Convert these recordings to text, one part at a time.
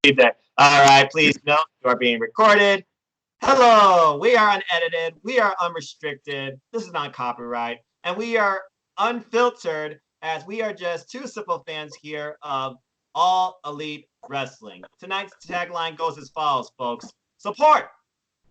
That. All right, please note you are being recorded. Hello, we are unedited, we are unrestricted, this is not copyright, and we are unfiltered as we are just two simple fans here of All Elite Wrestling. Tonight's tagline goes as follows, folks. Support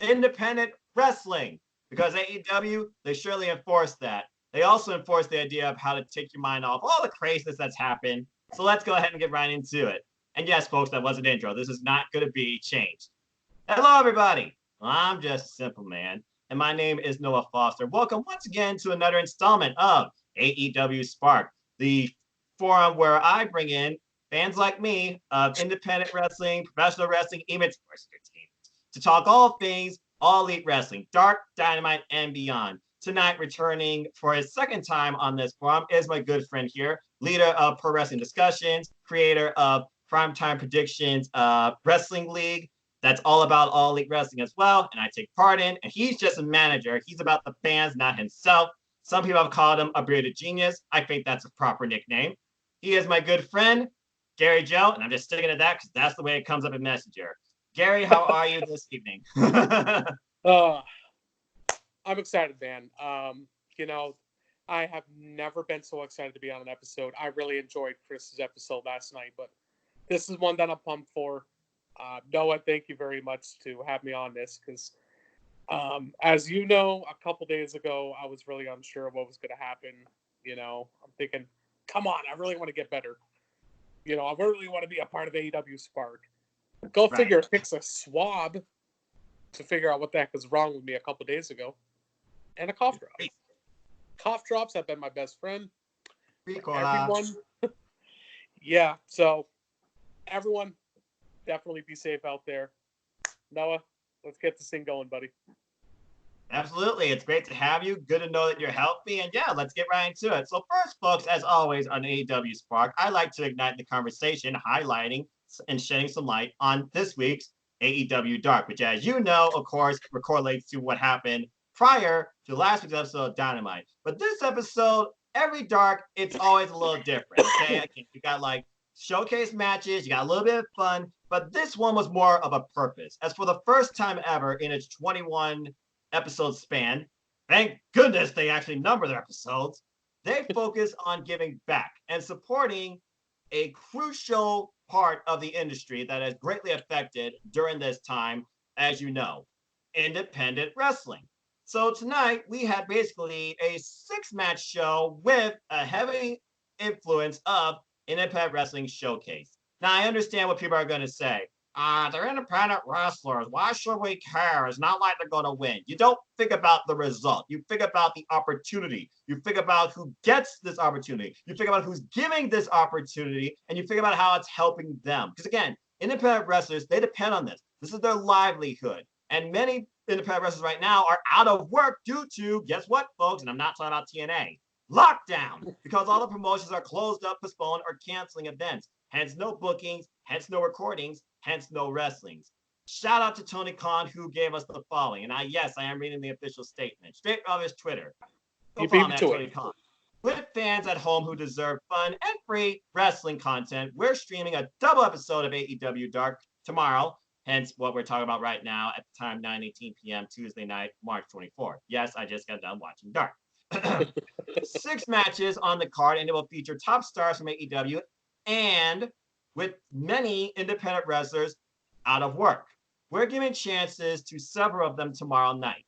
independent wrestling because AEW, they surely enforce that. They also enforce the idea of how to take your mind off all the craziness that's happened. So let's go ahead and get right into it. And yes, folks, that was an intro. This is not going to be changed. Hello, everybody. I'm just a simple man, and my name is Noah Foster. Welcome once again to another installment of AEWSPARK, the forum where I bring in fans like me of independent wrestling, professional wrestling, even sports entertainment, to talk all things all elite wrestling, dark, dynamite, and beyond. Tonight, returning for his second time on this forum is my good friend here, leader of Pro Wrestling Discussions, creator of Primetime Predictions Wrestling League, that's all about all elite wrestling as well, and I take part in. And he's just a manager. He's about the fans, not himself. Some people have called him a bearded genius. I think that's a proper nickname. He is my good friend, Gary Joe, and I'm just sticking to that because that's the way it comes up in Messenger. Gary, how are you this evening? uh, I'm excited, man. I have never been so excited to be on an episode. I really enjoyed Chris's episode last night, but this is one that I'm pumped for. Noah, thank you very much to have me on this because, as you know, a couple days ago, I was really unsure of what was going to happen. I'm thinking, come on, I really want to get better. I really want to be a part of AEWSPARK. Go figure, it takes a swab to figure out what the heck was wrong with me a couple days ago. And a cough drop. Cough drops have been my best friend. Everyone. Yeah, so everyone, definitely be safe out there. Noah, let's get this thing going, buddy. Absolutely. It's great to have you. Good to know that you're healthy. And yeah, let's get right into it. So first, folks, as always on AEWSPARK, I like to ignite the conversation, highlighting and shedding some light on this week's AEWDark, which, as you know, of course, correlates to what happened prior to last week's episode of Dynamite. But this episode, every dark, it's always a little different. Okay, you got like showcase matches, you got a little bit of fun, but this one was more of a purpose. As for the first time ever in its 21 episode span, thank goodness they actually number their episodes, they focus on giving back and supporting a crucial part of the industry that has greatly affected during this time, as you know, independent wrestling. So tonight we had basically a 6-match show with a heavy influence of independent wrestling showcase. Now I understand what people are going to say. They're independent wrestlers. Why should we care? It's not like they're going to win. You don't think about the result. You think about the opportunity. You think about who gets this opportunity. You think about who's giving this opportunity, and you think about how it's helping them. Because again, independent wrestlers, they depend on this. This is their livelihood. And many independent wrestlers right now are out of work due to, guess what, folks? And I'm not talking about TNA. Lockdown, because all the promotions are closed up, postponed, or canceling events. Hence no bookings, hence no recordings, hence no wrestlings. Shout out to Tony Khan, who gave us the following. And yes, I am reading the official statement straight off his Twitter. Go follow him at Tony Khan. With fans at home who deserve fun and free wrestling content, we're streaming a double episode of AEWDark tomorrow. Hence what we're talking about right now at the time, 9:18 p.m. Tuesday night, March 24th. Yes, I just got done watching Dark. 6 matches on the card, and it will feature top stars from AEW and with many independent wrestlers out of work. We're giving chances to several of them tomorrow night.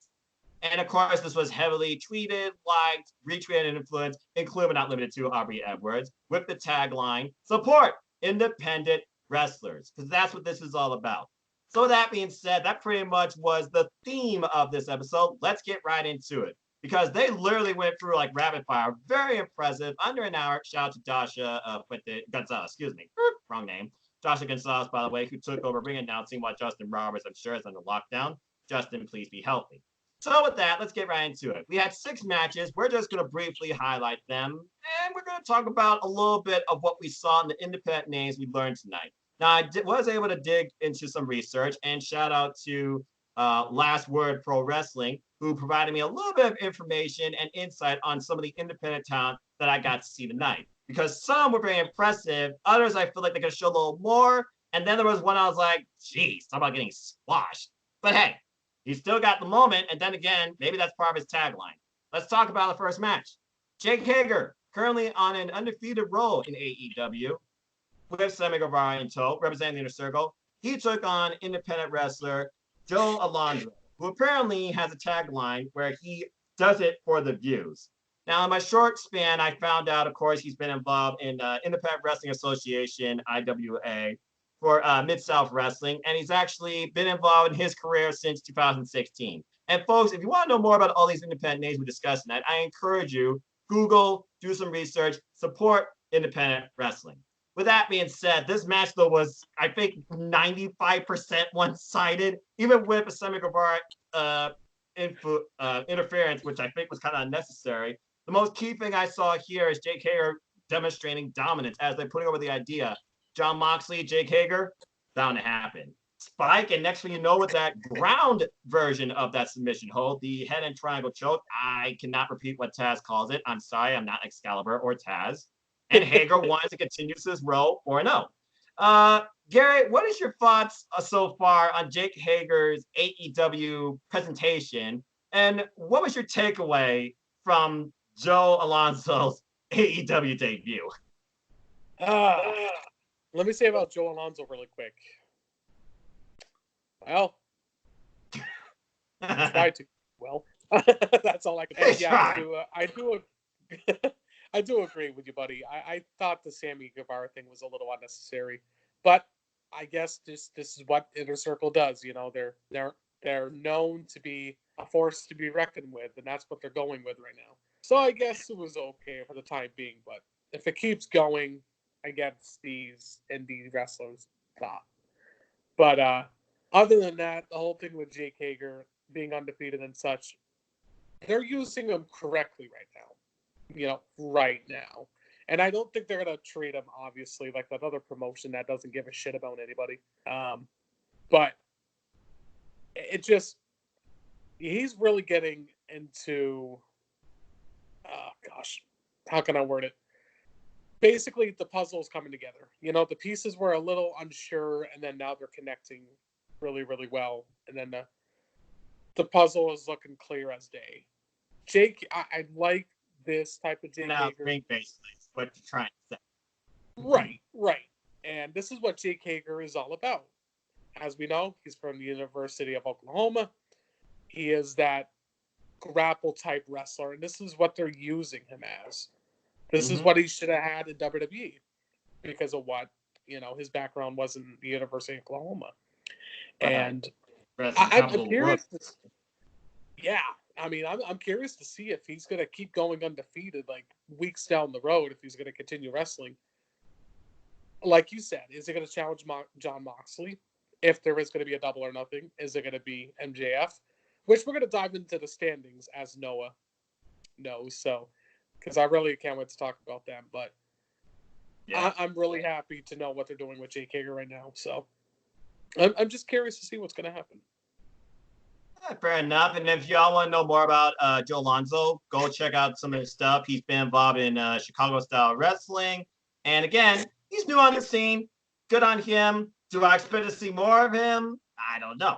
And of course, this was heavily tweeted, liked, retweeted, and influenced, including but not limited to Aubrey Edwards, with the tagline, support independent wrestlers, because that's what this is all about. So that being said, that pretty much was the theme of this episode. Let's get right into it, because they literally went through like rapid fire. Very impressive. Under an hour. Shout out to Dasha Gonzalez, wrong name. Dasha Gonzalez, by the way, who took over ring announcing while Justin Roberts, I'm sure, is under lockdown. Justin, please be healthy. So with that, let's get right into it. We had 6 matches. We're just going to briefly highlight them, and we're going to talk about a little bit of what we saw in the independent names we learned tonight. Now, I was able to dig into some research, and shout out to Last Word Pro Wrestling, who provided me a little bit of information and insight on some of the independent talent that I got to see tonight. Because some were very impressive, others I feel like they could show a little more, And then there was one I was like, geez, talk about getting squashed. But hey, he still got the moment. And then again, maybe that's part of his tagline. Let's talk about the first match. Jake Hager, currently on an undefeated role in AEW, with Sammy Guevara in tow, representing the Inner Circle. He took on independent wrestler Joe Alonso, who apparently has a tagline where he does it for the views. Now, in my short span, I found out, of course, he's been involved in Independent Wrestling Association, IWA, for Mid-South Wrestling, and he's actually been involved in his career since 2016. And folks, if you want to know more about all these independent names we discussed tonight, I encourage you, Google, do some research, support independent wrestling. With that being said, this match, though, was, I think, 95% one-sided, even with a Sammy Guevara interference, which I think was kind of unnecessary. The most key thing I saw here is Jake Hager demonstrating dominance as they're putting over the idea. John Moxley, Jake Hager, bound to happen. Spike, and next thing you know, with that ground version of that submission hold, the head and triangle choke, I cannot repeat what Taz calls it. I'm sorry, I'm not Excalibur or Taz. And Hager wanted to continue his role 4-0. Gary, what is your thoughts so far on Jake Hager's AEW presentation? And what was your takeaway from Joe Alonso's AEW debut? Let me say about Joe Alonso really quick. Well, try to. Well, that's all I can say. Yeah, I do agree with you, buddy. I thought the Sammy Guevara thing was a little unnecessary, but I guess this is what Inner Circle does. You know, they're known to be a force to be reckoned with, and that's what they're going with right now. So I guess it was okay for the time being, but if it keeps going against these indie wrestlers, stop. But other than that, the whole thing with Jake Hager being undefeated and such, they're using him correctly right now. You know, right now. And I don't think they're going to treat him, obviously, like that other promotion that doesn't give a shit about anybody. But it just, he's really getting into, how can I word it? Basically, the puzzle's coming together. You know, the pieces were a little unsure, and then now they're connecting really, really well. And then the puzzle is looking clear as day. Jake, I like this type of Jake Hager. Basically, what you're trying to say. Right. And this is what Jake Hager is all about. As we know, he's from the University of Oklahoma. He is that grapple type wrestler, and this is what they're using him as. This is what he should have had in WWE because of what, you know, his background was in the University of Oklahoma. And I'm curious. I'm curious to see if he's going to keep going undefeated like weeks down the road, if he's going to continue wrestling. Like you said, is it going to challenge John Moxley? If there is going to be a double or nothing, is it going to be MJF? Which we're going to dive into the standings as Noah knows. So, because I really can't wait to talk about them. But yeah. I'm really happy to know what they're doing with Jake Hager right now. So, I'm just curious to see what's going to happen. Fair enough. And if y'all want to know more about Joe Alonso, go check out some of his stuff. He's been involved in Chicago-style wrestling. And again, he's new on the scene. Good on him. Do I expect to see more of him? I don't know.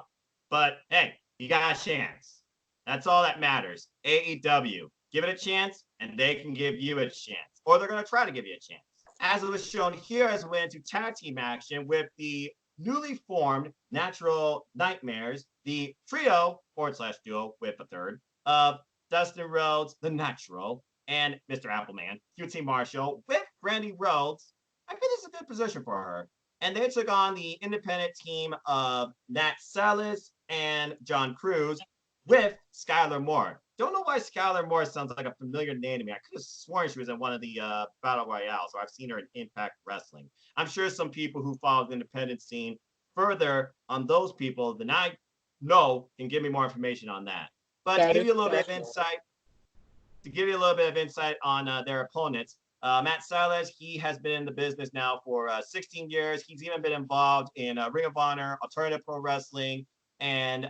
But, hey, you got a chance. That's all that matters. AEW. Give it a chance, and they can give you a chance. Or they're going to try to give you a chance. As it was shown here, as we went into tag team action with the newly formed Natural Nightmares, the trio / duo with a third of Dustin Rhodes, the Natural, and Mr. Appleman, QT Marshall, with Brandy Rhodes. I think this is a good position for her. And they took on the independent team of Nat Salas and John Cruz with Skylar Moore. Don't know why Skylar Moore sounds like a familiar name to me. I could have sworn she was in one of the Battle Royales, or I've seen her in Impact Wrestling. I'm sure some people who follow the independent scene further on those people than I know can give me more information on that. But to give you a little bit of insight, on their opponents, Matt Salas, he has been in the business now for 16 years. He's even been involved in Ring of Honor, Alternative Pro Wrestling, and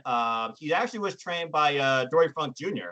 he actually was trained by Dory Funk Jr.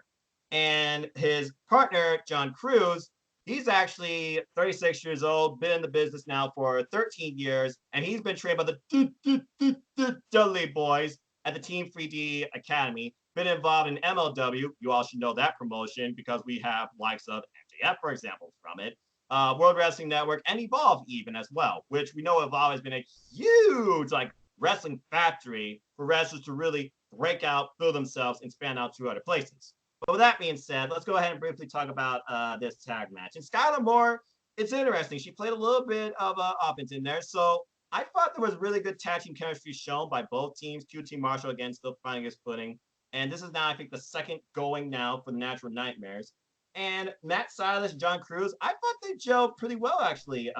And his partner, John Cruz, He's actually 36 years old, been in the business now for 13 years, and he's been trained by the Dudley Boys at the Team 3D Academy. Been involved in MLW. You all should know that promotion because we have likes of MJF, for example, from it. World Wrestling Network and Evolve even as well, which we know Evolve has been a huge like wrestling factory for wrestlers to really break out, fill themselves, and span out to other places. But with that being said, let's go ahead and briefly talk about this tag match. And Skylar Moore, it's interesting. She played a little bit of offense in there. So I thought there was really good tag team chemistry shown by both teams. QT Marshall, again, still finding his footing. And this is now, I think, the second going now for the Natural Nightmares. And Matt Silas, John Cruz, I thought they gelled pretty well, actually,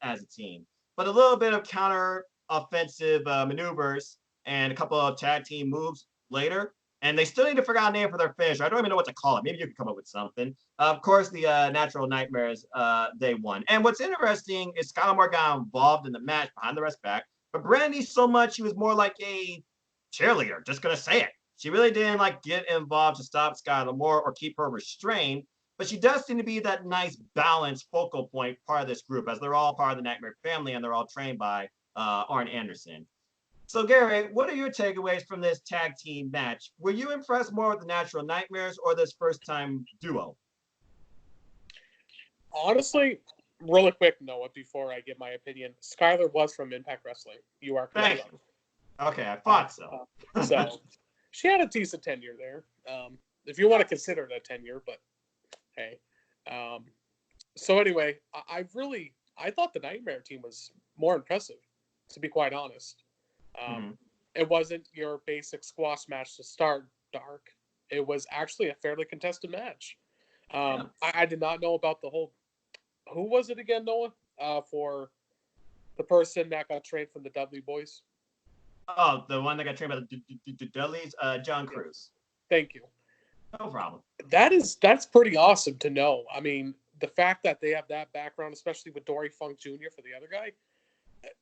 as a team. But a little bit of counter offensive maneuvers and a couple of tag team moves later, and they still need to figure out a name for their finisher. I don't even know what to call it. Maybe you can come up with something. Of course, the Natural Nightmares, they won. And what's interesting is Skylar Moore got involved in the match behind the rest back, but Brandy so much, she was more like a cheerleader, just going to say it. She really didn't like get involved to stop Skylar Moore or keep her restrained, but she does seem to be that nice balanced focal point part of this group, as they're all part of the Nightmare family and they're all trained by Arn Anderson. So, Gary, what are your takeaways from this tag team match? Were you impressed more with the Natural Nightmares or this first-time duo? Honestly, really quick, Noah, before I give my opinion, Skylar was from Impact Wrestling. You are correct. Thank you. Okay, I thought so. So she had a decent tenure there. If you want to consider it a tenure, but hey. So anyway, I thought the Nightmare team was more impressive, to be quite honest. It wasn't your basic squash match to start, Dark. It was actually a fairly contested match. I did not know about the whole. Who was it again, Noah? For the person that got trained from the Dudley Boys. Oh, the one that got trained by the Dudleys, John Cruz. Thank you. No problem. That's pretty awesome to know. I mean, the fact that they have that background, especially with Dory Funk Jr. for the other guy,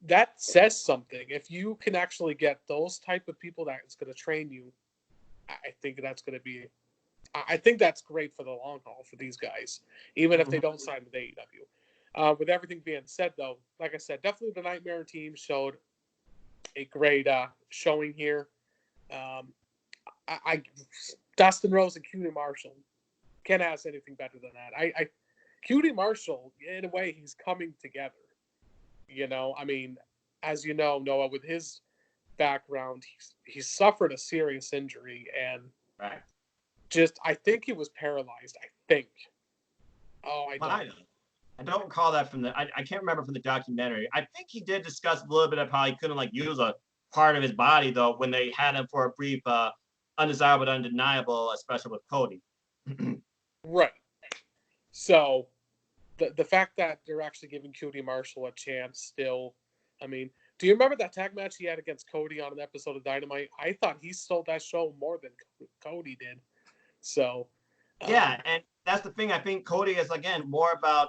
that says something. If you can actually get those type of people that's going to train you, I think that's going to be. I think that's great for the long haul for these guys, even if they don't sign with AEW. With everything being said, though, like I said, definitely the Nightmare team showed a great showing here. Dustin Rose and Cutie Marshall can't ask anything better than that. Cutie Marshall, in a way, he's coming together. You know, I mean, as you know, Noah, with his background, he suffered a serious injury and I think he was paralyzed. I think. Oh, I don't recall that from I can't remember from the documentary. I think he did discuss a little bit of how he couldn't like use a part of his body though when they had him for a brief undesirable but undeniable special with Cody. Right. So the fact that they're actually giving Cutie Marshall a chance still, I mean, do you remember that tag match he had against Cody on an episode of Dynamite? I thought he stole that show more than Cody did. So yeah, and that's the thing. I think Cody is again more about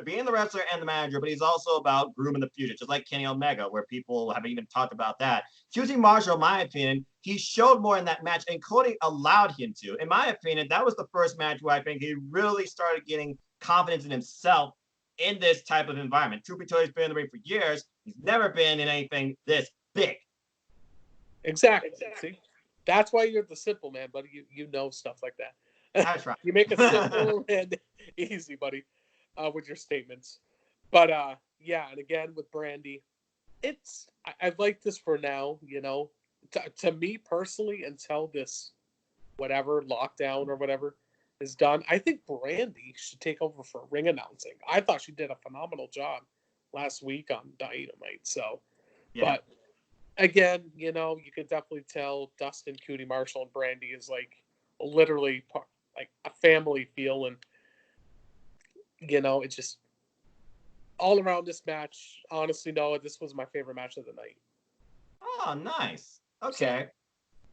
being the wrestler and the manager, but he's also about grooming the future, just like Kenny Omega, where people haven't even talked about that. Choosing Marshall, in my opinion, he showed more in that match, and Cody allowed him to. In my opinion, that was the first match where I think he really started getting confidence in himself in this type of environment. Truth Toy's been in the ring for years. He's never been in anything this big. Exactly. See? That's why you're the simple man, buddy. You know stuff like that. That's right. You make it simple and easy, buddy, with your statements. But yeah, and again with Brandy, I like this for now. You know, to me personally, until this whatever lockdown or whatever is done, I think Brandy should take over for ring announcing. I thought she did a phenomenal job last week on Dynamite. So, but. Again, you know, you can definitely tell Dustin, Cutie Marshall, and Brandy is like literally like a family feel, and you know, it's just all around this match. Honestly, Noah, this was my favorite match of the night. Oh, nice. Okay.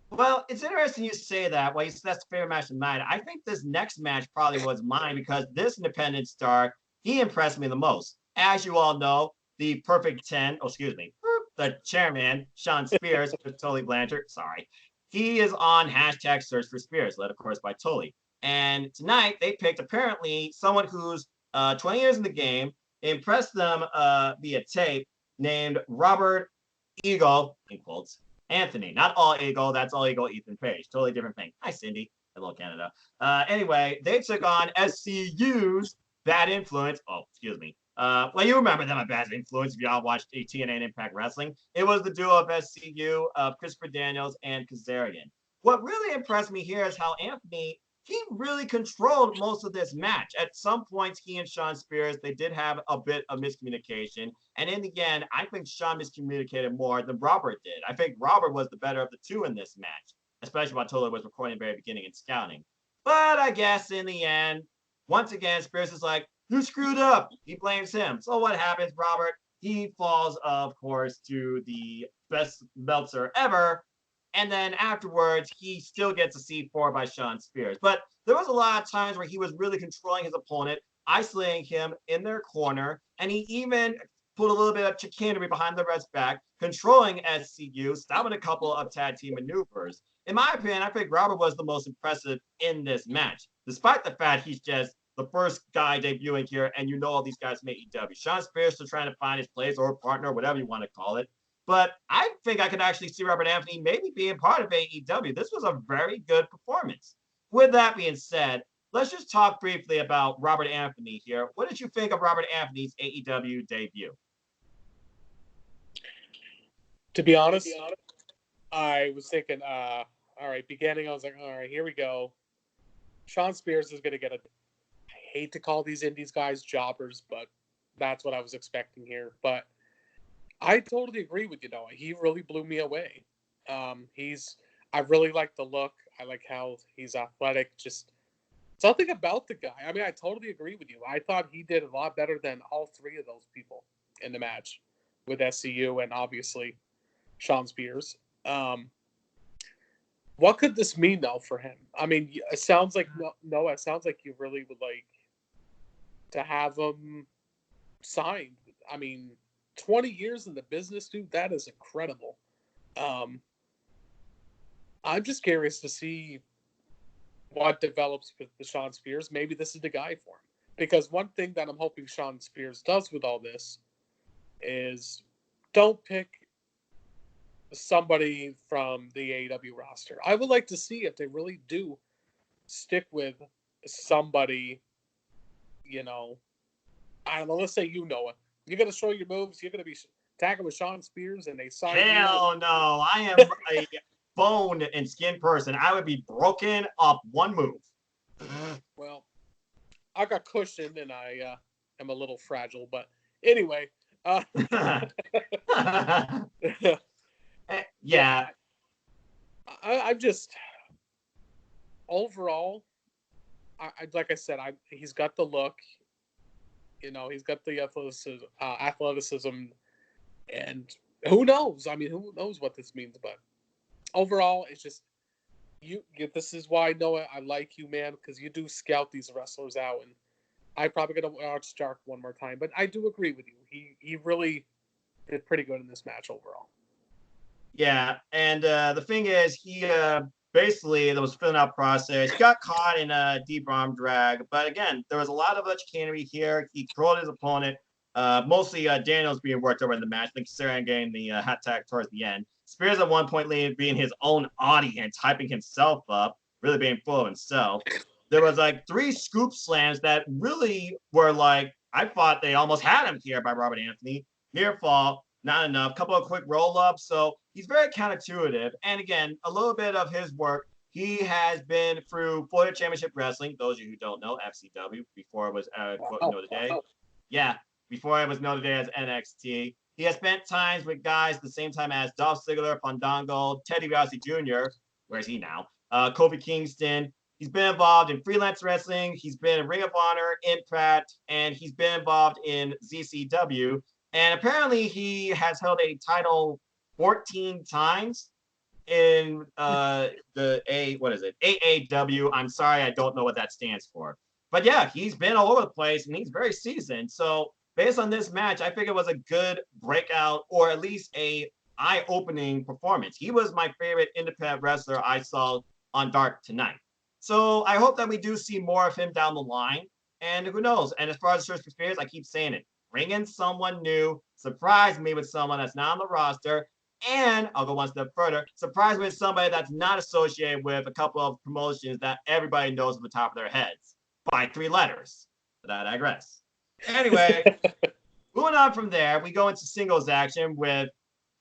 Well, it's interesting you say that. Well, that's the favorite match of the night. I think this next match probably was mine because this independent star, he impressed me the most. As you all know, the Perfect 10, the chairman, Sean Spears, with Tully Blanchard, sorry. He is on hashtag Search for Spears, led, of course, by Tully. And tonight, they picked, apparently, someone who's 20 years in the game, impressed them via tape, named Robert Eagle, in quotes, Anthony. Not all Eagle, that's all Eagle Ethan Page. Totally different thing. Hi, Cindy. Hello, Canada. Anyway, they took on SCU's Bad Influence. Oh, excuse me. Well, you remember them at Bad Influence if y'all watched TNA and Impact Wrestling. It was the duo of SCU, Christopher Daniels, and Kazarian. What really impressed me here is how Anthony, he really controlled most of this match. At some points, he and Sean Spears, they did have a bit of miscommunication. And in the end, I think Sean miscommunicated more than Robert did. I think Robert was the better of the two in this match, especially while Tola was recording at the very beginning and scouting. But I guess in the end, once again, Spears is like, you screwed up. He blames him. So what happens, Robert? He falls, of course, to the best Meltzer ever, and then afterwards, he still gets a C4 by Sean Spears. But there was a lot of times where he was really controlling his opponent, isolating him in their corner, and he even put a little bit of chicanery behind the ref's back, controlling SCU, stopping a couple of tag team maneuvers. In my opinion, I think Robert was the most impressive in this match, despite the fact he's just the first guy debuting here, and you know all these guys from AEW. Sean Spears still trying to find his place or partner, whatever you want to call it. But I think I could actually see Robert Anthony maybe being part of AEW. This was a very good performance. With that being said, let's just talk briefly about Robert Anthony here. What did you think of Robert Anthony's AEW debut? To be honest, I was thinking, all right, beginning, I was like, all right, here we go. Sean Spears is going to get I hate to call these indies guys jobbers, but that's what I was expecting here. But I totally agree with you, Noah. He really blew me away. I really like the look. I like how he's athletic. Just something about the guy. I mean, I totally agree with you. I thought he did a lot better than all three of those people in the match with SCU and obviously Sean Spears. What could this mean, though, for him? I mean, it sounds like, Noah, it sounds like you really would like to have him signed. I mean, 20 years in the business, dude, that is incredible. I'm just curious to see what develops with the Sean Spears. Maybe this is the guy for him. Because one thing that I'm hoping Sean Spears does with all this is don't pick somebody from the AEW roster. I would like to see if they really do stick with somebody, you know, I don't know, let's say you know it. You're going to show your moves. You're going to be tagging with Sean Spears and they sign you. Hell no. I am a bone and skin person. I would be broken off one move. Well, I got cushioned and I am a little fragile. But anyway. Yeah. I'm just, overall, like I said, he's got the look. You know, he's got the athleticism, and who knows? I mean, who knows what this means? But overall, it's just you. This is why, Noah, I like you, man, because you do scout these wrestlers out, and I'm probably gonna watch Dark one more time. But I do agree with you. He really did pretty good in this match overall. Yeah, and the thing is, he basically there was filling out process. He got caught in a deep arm drag, but again, there was a lot of chicanery here. He controlled his opponent. Mostly Daniels being worked over in the match. I think Saran getting the hot tag towards the end. Spears at one point being his own audience, hyping himself up, really being full of himself. There was like 3 scoop slams that really were like, I thought they almost had him here by Robert Anthony. Near fall, not enough. Couple of quick roll-ups. So he's very counterintuitive. And again, a little bit of his work. He has been through Florida Championship Wrestling. Those of you who don't know, FCW, before it was known today. Yeah, before it was known today as NXT. He has spent times with guys the same time as Dolph Ziggler, Fandango, Teddy Rossi Jr. Where's he now? Kofi Kingston. He's been involved in freelance wrestling. He's been in Ring of Honor, Impact, and he's been involved in ZCW. And apparently he has held a title 14 times in AAW. I'm sorry, I don't know what that stands for. But yeah, he's been all over the place and he's very seasoned. So based on this match, I think it was a good breakout or at least a eye-opening performance. He was my favorite independent wrestler I saw on Dark tonight. So I hope that we do see more of him down the line. And who knows? And as far as search for fears, I keep saying it. Bring in someone new, surprise me with someone that's not on the roster, and I'll go one step further, surprise me with somebody that's not associated with a couple of promotions that everybody knows at the top of their heads by 3 letters. But I digress. Anyway, moving on from there, we go into singles action with.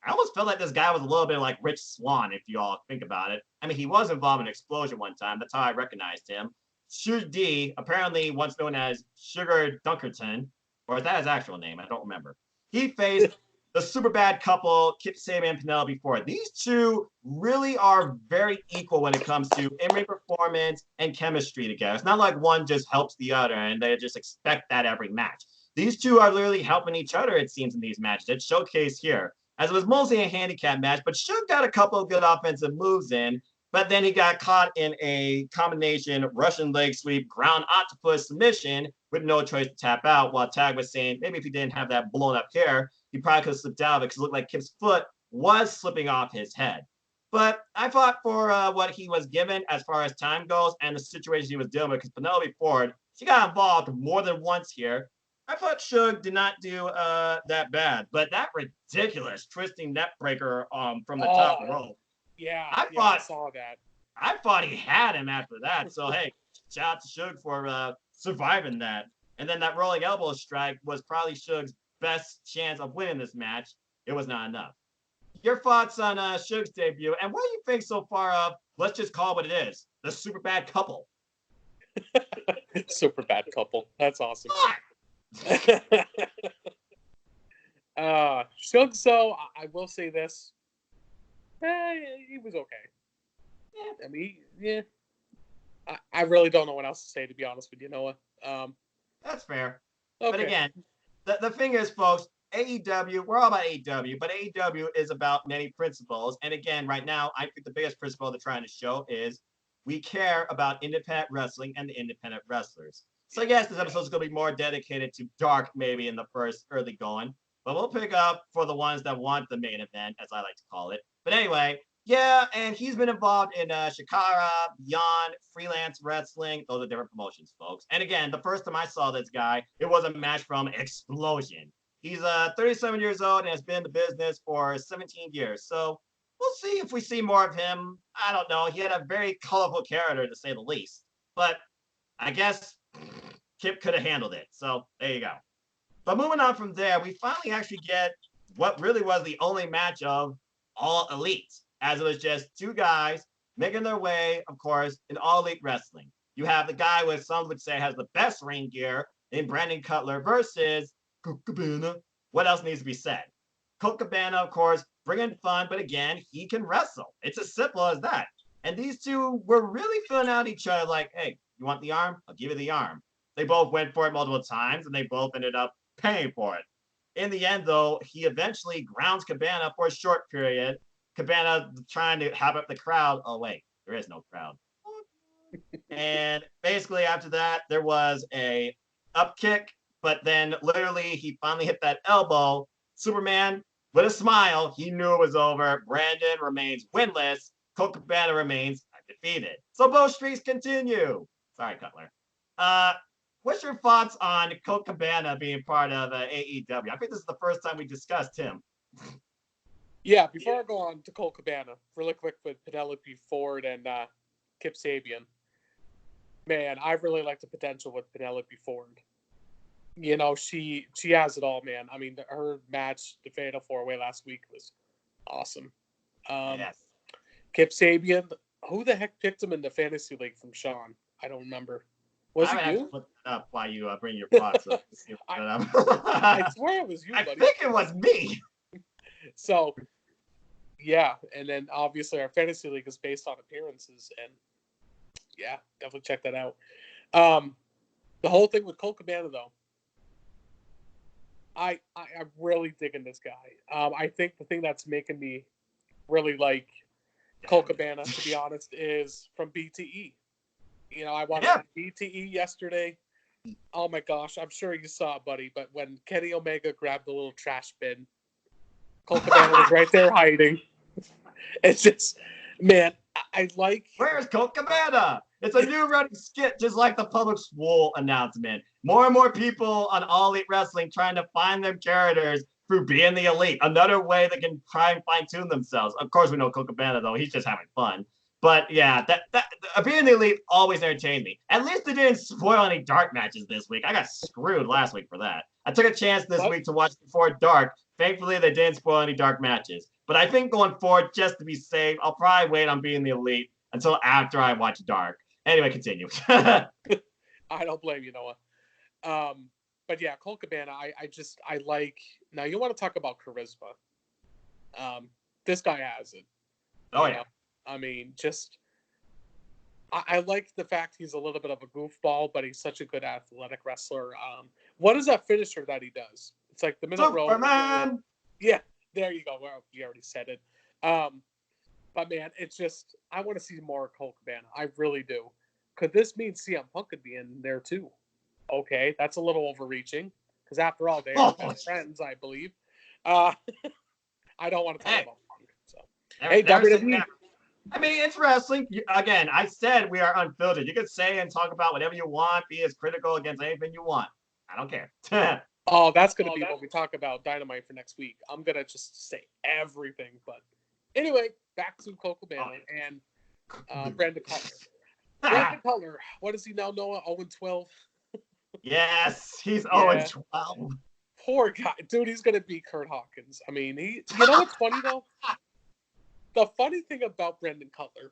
I almost felt like this guy was a little bit like Rich Swann, if you all think about it. I mean, he was involved in an explosion one time. That's how I recognized him. Suge D, apparently once known as Sugar Dunkerton, or is that his actual name? I don't remember. He faced the super bad couple, Kip Sabian and Penelope Ford. These two really are very equal when it comes to in-ring performance and chemistry together. It's not like one just helps the other and they just expect that every match. These two are literally helping each other, it seems, in these matches. It's showcased here. As it was mostly a handicap match, but Suge got a couple of good offensive moves in, but then he got caught in a combination Russian leg sweep, ground octopus submission with no choice to tap out, while Tag was saying maybe if he didn't have that blown up hair, he probably could have slipped out of it because it looked like Kip's foot was slipping off his head. But I fought for what he was given as far as time goes and the situation he was dealing with, because Penelope Ford, she got involved more than once here. I thought Suge did not do that bad, but that ridiculous twisting neck breaker from the top rope. Yeah, I saw that. I thought he had him after that. So hey, shout out to Suge for surviving that. And then that rolling elbow strike was probably Suge's best chance of winning this match. It was not enough. Your thoughts on Suge's debut, and what do you think so far of, let's just call it what it is, the super bad couple? Super bad couple. That's awesome. Suge, so I will say this. He was okay. Yeah. I mean, yeah. I really don't know what else to say, to be honest with you, Noah. That's fair. Okay. But again, the thing is, folks, AEW, we're all about AEW, but AEW is about many principles. And again, right now, I think the biggest principle they're trying to show is we care about independent wrestling and the independent wrestlers. So yes, this episode is going to be more dedicated to Dark maybe in the first early going, but we'll pick up for the ones that want the main event, as I like to call it. But anyway, yeah, and he's been involved in Shikara, Beyond, Freelance Wrestling. Those are different promotions, folks. And again, the first time I saw this guy, it was a match from Explosion. He's 37 years old and has been in the business for 17 years. So we'll see if we see more of him. I don't know. He had a very colorful character, to say the least. But I guess Kip could have handled it. So there you go. But moving on from there, we finally actually get what really was the only match of All Elite, as it was just two guys making their way, of course, in All Elite Wrestling. You have the guy with some would say has the best ring gear in Brandon Cutler versus Colt Cabana. What else needs to be said? Colt Cabana, of course, bringing fun, but again, he can wrestle. It's as simple as that. And these two were really filling out each other like, hey, you want the arm? I'll give you the arm. They both went for it multiple times, and they both ended up paying for it. In the end, though, he eventually grounds Cabana for a short period. Cabana trying to have up the crowd. Oh, wait, there is no crowd. And basically after that, there was a up kick, but then literally he finally hit that elbow. Superman, with a smile, he knew it was over. Brandon remains winless. Colt Cabana remains undefeated. So both streaks continue. Sorry, Cutler. What's your thoughts on Colt Cabana being part of AEW? I think this is the first time we discussed him. Yeah, before I go on to Colt Cabana, really quick with Penelope Ford and Kip Sabian. Man, I really like the potential with Penelope Ford. You know, she has it all, man. I mean, her match, the Fatal 4-Way last week was awesome. Yes. Kip Sabian, who the heck picked him in the fantasy league from Sean? I don't remember. Was it you? Look it up while you bring your thoughts up. I swear it was you, buddy. I think it was me. So, yeah, and then obviously our fantasy league is based on appearances, and yeah, definitely check that out. The whole thing with Colt Cabana, though, I'm really digging this guy. I think the thing that's making me really like Colt Cabana, to be honest, is from BTE. You know, I watched BTE yesterday. Oh my gosh, I'm sure you saw it, buddy. But when Kenny Omega grabbed the little trash bin, Colt Cabana was right there hiding. It's just, man, I like. Where's Colt Cabana? It's a new running skit, just like the public swole announcement. More and more people on All Elite Wrestling trying to find their characters through being the elite. Another way they can try and fine tune themselves. Of course, we know Colt Cabana though; he's just having fun. But yeah, that being the elite always entertained me. At least they didn't spoil any dark matches this week. I got screwed last week for that. I took a chance this week to watch before dark. Thankfully, they didn't spoil any dark matches. But I think going forward, just to be safe, I'll probably wait on being the elite until after I watch dark. Anyway, continue. I don't blame you, Noah. But yeah, Colt Cabana, I like. Now you want to talk about charisma? This guy has it. Oh yeah. Know? I mean, I like the fact he's a little bit of a goofball, but he's such a good athletic wrestler. What is that finisher that he does? It's like the minute Superman. Yeah, there you go. Well, you already said it. But man, it's just I want to see more Colt Cabana. I really do. Could this mean CM Punk could be in there too? Okay, that's a little overreaching because after all, they are best friends, I believe. I don't want to talk about Punk. So hey, WWE. I mean, it's wrestling. Again, I said we are unfiltered. You can say and talk about whatever you want, be as critical against anything you want. I don't care. Oh, that's going to be what we talk about Dynamite for next week. I'm going to just say everything. But anyway, back to Colt Cabana and Brandon Cutler. Brandon Cutler, what is he now, Noah? 0-12? Yes, he's 0-12. Poor guy. Dude, he's going to be Kurt Hawkins. I mean, you know what's funny, though? The funny thing about Brandon Cutler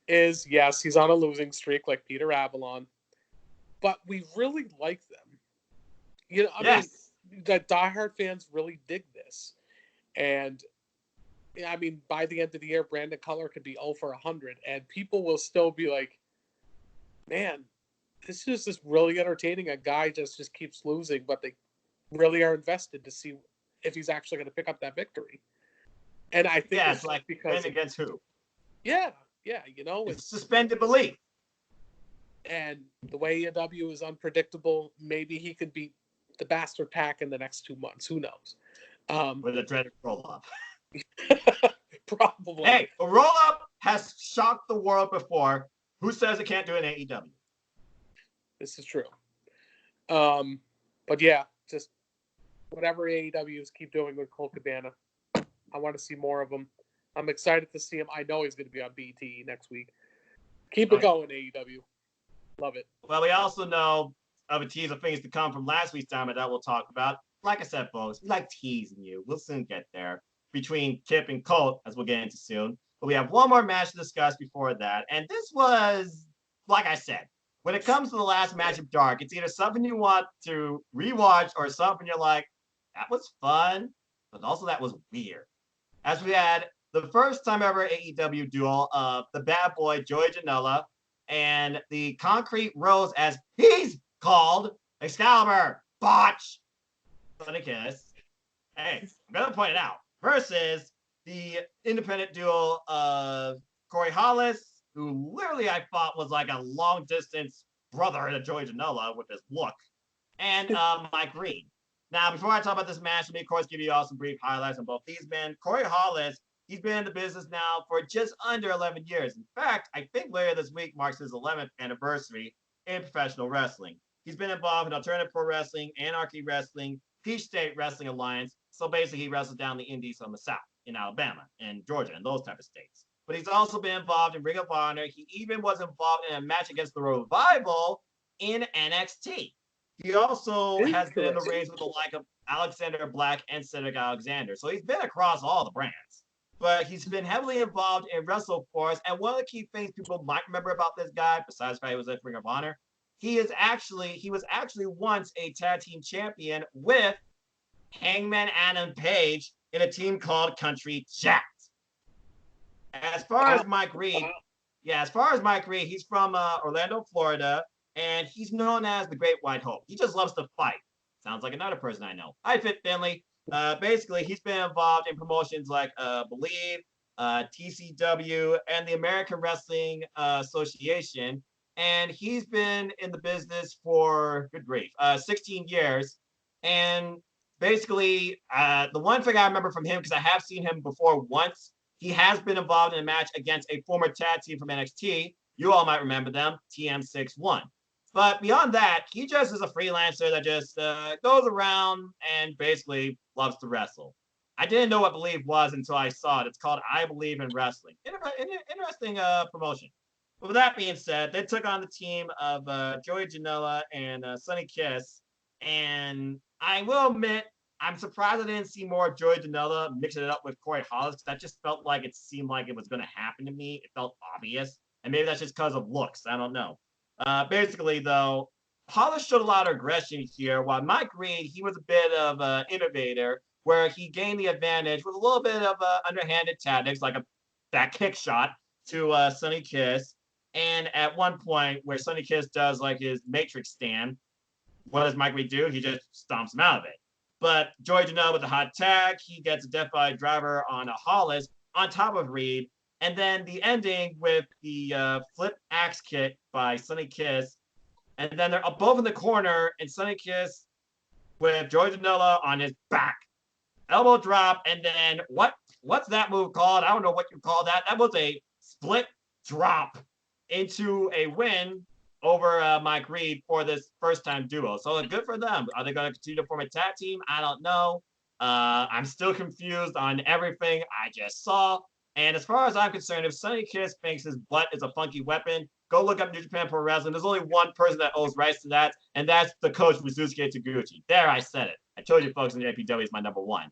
is, yes, he's on a losing streak like Peter Avalon, but we really like them. You know, I mean, the diehard fans really dig this. And, I mean, by the end of the year, Brandon Cutler could be 0 for 100, and people will still be like, man, this is just really entertaining. A guy just keeps losing, but they really are invested to see if he's actually going to pick up that victory. And I think it's like because against who? Yeah, you know, it's suspended belief. And the way AEW is unpredictable, maybe he could beat the Bastard Pack in the next 2 months. Who knows? With a dreaded roll-up. Probably. Hey, a roll-up has shocked the world before. Who says it can't do it in AEW? This is true. But yeah, just whatever AEWs keep doing with Colt Cabana. I want to see more of him. I'm excited to see him. I know he's going to be on BT next week. Keep it going, AEW. Love it. Well, we also know of a tease of things to come from last week's Dynamite that we'll talk about. Like I said, folks, we like teasing you. We'll soon get there between Kip and Colt, as we'll get into soon. But we have one more match to discuss before that. And this was, like I said, when it comes to the last match of Dark, it's either something you want to rewatch or something you're like, that was fun, but also that was weird. As we had the first time ever AEW duel of the bad boy Joey Janela and the Concrete Rose, as he's called, Excalibur, Botch, Sunny Kiss. Hey, I'm going to point it out. Versus the independent duel of Corey Hollis, who literally I thought was like a long distance brother to Joey Janela with his look, and Mike Green. Now, before I talk about this match, let me, of course, give you all some brief highlights on both these men. Corey Hollis, he's been in the business now for just under 11 years. In fact, I think later this week marks his 11th anniversary in professional wrestling. He's been involved in Alternative Pro Wrestling, Anarchy Wrestling, Peach State Wrestling Alliance. So basically, he wrestles down the indies from the South, in Alabama and Georgia and those type of states. But he's also been involved in Ring of Honor. He even was involved in a match against the Revival in NXT. He also has been in the rings with the like of Alexander Black and Cedric Alexander. So he's been across all the brands. But he's been heavily involved in WrestleForce. And one of the key things people might remember about this guy, besides the fact he was at Ring of Honor, he was actually once a tag team champion with Hangman Adam Page in a team called Country Chat. As far as Mike Reed, he's from Orlando, Florida. And he's known as the Great White Hope. He just loves to fight. Sounds like another person I know. Hi, Fit Finley. Basically, he's been involved in promotions like Believe, TCW, and the American Wrestling Association. And he's been in the business for, good grief, 16 years. And basically, the one thing I remember from him, because I have seen him before once, He has been involved in a match against a former tag team from NXT. You all might remember them, TM61. But beyond that, he just is a freelancer that just goes around and basically loves to wrestle. I didn't know what Believe was until I saw it. It's called I Believe in Wrestling. Interesting promotion. But with that being said, they took on the team of Joey Janela and Sonny Kiss. And I will admit, I'm surprised I didn't see more of Joey Janela mixing it up with Corey Hollis. That just felt like it seemed like it was going to happen to me. It felt obvious. And maybe that's just because of looks. I don't know. Basically, though, Hollis showed a lot of aggression here, while Mike Reed, he was a bit of an innovator, where he gained the advantage with a little bit of underhanded tactics, like that kick shot to Sonny Kiss. And at one point, where Sonny Kiss does like his Matrix stand, what does Mike Reed do? He just stomps him out of it. But Joey Janela with the hot tag, he gets a Death by Driver on a Hollis on top of Reed. And then the ending with the flip axe kick by Sonny Kiss. And then they're both in the corner, and Sonny Kiss with Joey Janela on his back. Elbow drop, and then what's that move called? I don't know what you call that. That was a split drop into a win over Mike Reed for this first-time duo. So good for them. Are they going to continue to form a tag team? I don't know. I'm still confused on everything I just saw. And as far as I'm concerned, if Sonny Kiss thinks his butt is a funky weapon, go look up New Japan Pro Wrestling. There's only one person that owes rights to that, and that's the coach, Mizusuke Taguchi. There, I said it. I told you folks in the APW is my number one.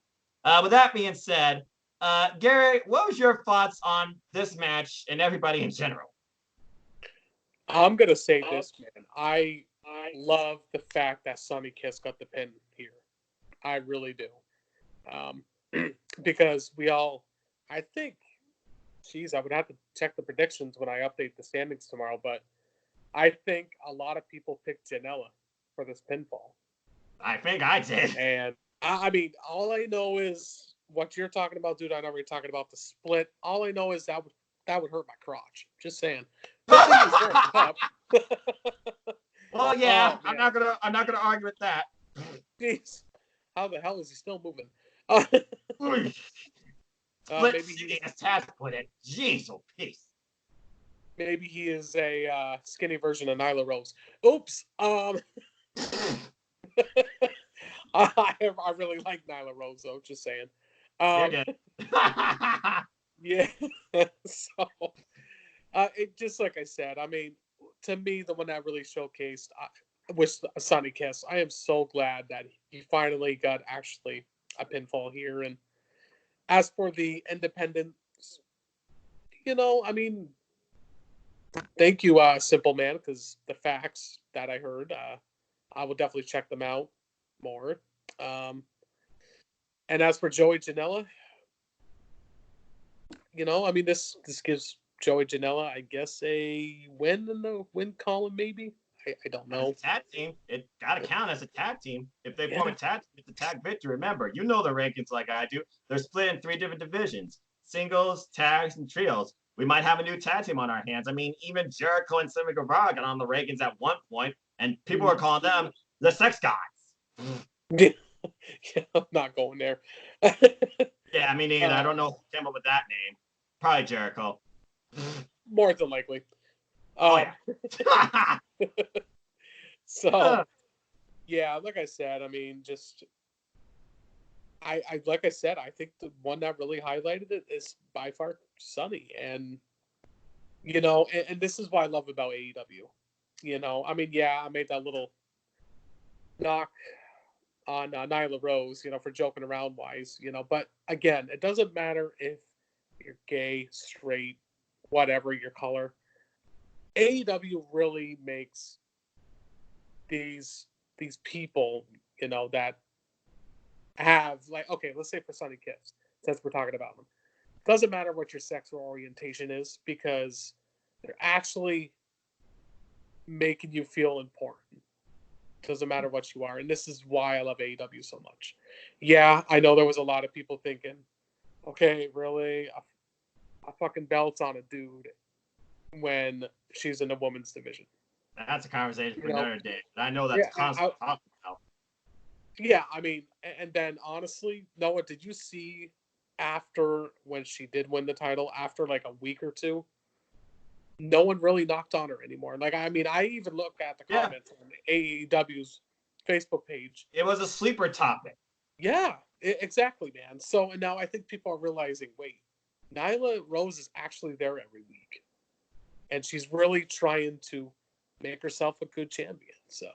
With that being said, Gary, what was your thoughts on this match and everybody in general? I'm going to say this, man. I love the fact that Sonny Kiss got the pin here. I really do. Because I think, I would have to check the predictions when I update the standings tomorrow, but I think a lot of people picked Janela for this pinfall. I think I did. And I mean, all I know is what you're talking about, dude. I know you're talking about the split. All I know is that would hurt my crotch. Just saying. Well, yeah, I'm not gonna argue with that. Jeez, how the hell is he still moving? Maybe he as Taz put it. Jeez, oh peace. Maybe he is a skinny version of Nyla Rose. Oops. I really like Nyla Rose, though. Just saying. Yeah. So, it just like I said. I mean, to me, the one that really showcased was Sonny Kiss. I am so glad that he finally got actually a pinfall here. And as for the independents, I mean, thank you, Simple Man, because the facts that I heard, I will definitely check them out more. And as for Joey Janela, I mean, this gives Joey Janela, I guess, a win in the win column, maybe. I don't know. As a tag team, it gotta count as a tag team. If they form a tag team, it's a tag victory. Remember, you know the rankings like I do. They're split in 3 different divisions: singles, tags, and trios. We might have a new tag team on our hands. I mean, even Jericho and Sammy Guevara got on the rankings at one point, and people are calling them the Sex Gods. Yeah, I'm not going there. Yeah, I mean, I don't know who came up with that name. Probably Jericho. More than likely. Oh yeah. So, yeah, like I said, I mean, just I like I said, I think the one that really highlighted it is by far Sonny, and and this is what I love about AEW. I mean, yeah, I made that little knock on Nyla Rose, for joking around wise, but again, it doesn't matter if you're gay, straight, whatever your color. AEW really makes these people, that have, like, okay, let's say for Sonny Kiss, since we're talking about them. Doesn't matter what your sexual orientation is, because they're actually making you feel important. Doesn't matter what you are. And this is why I love AEW so much. Yeah, I know there was a lot of people thinking, okay, really? A fucking belt's on a dude when she's in the women's division. That's a conversation for another day. I know that's constant talking about. Yeah, I mean, and then honestly, Noah, did you see after when she did win the title, after like a week or two, no one really knocked on her anymore. Like, I mean, I even look at the Yeah, comments on AEW's Facebook page. it was a sleeper topic. Yeah, exactly, man. So and now I think people are realizing, wait, Nyla Rose is actually there every week, and she's really trying to make herself a good champion. So,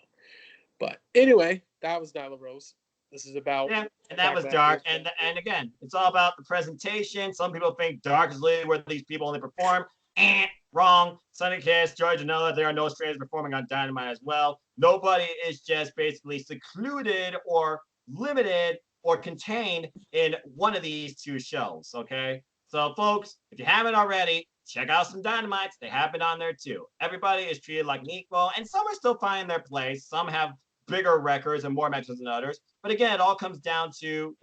but anyway, that was Nyla Rose. This is about Yeah, and that was Backlash Dark. years And again, it's all about the presentation. Some people think Dark is literally where these people only perform. Wrong. Sunny Kiss, George Janela, there are no strangers performing on Dynamite as well. Nobody is just basically secluded or limited or contained in one of these two shows. Okay. So, folks, if you haven't already, check out some Dynamites. They have been on there too. Everybody is treated like an equal, and some are still finding their place. Some have bigger records and more matches than others. But again, it all comes down to,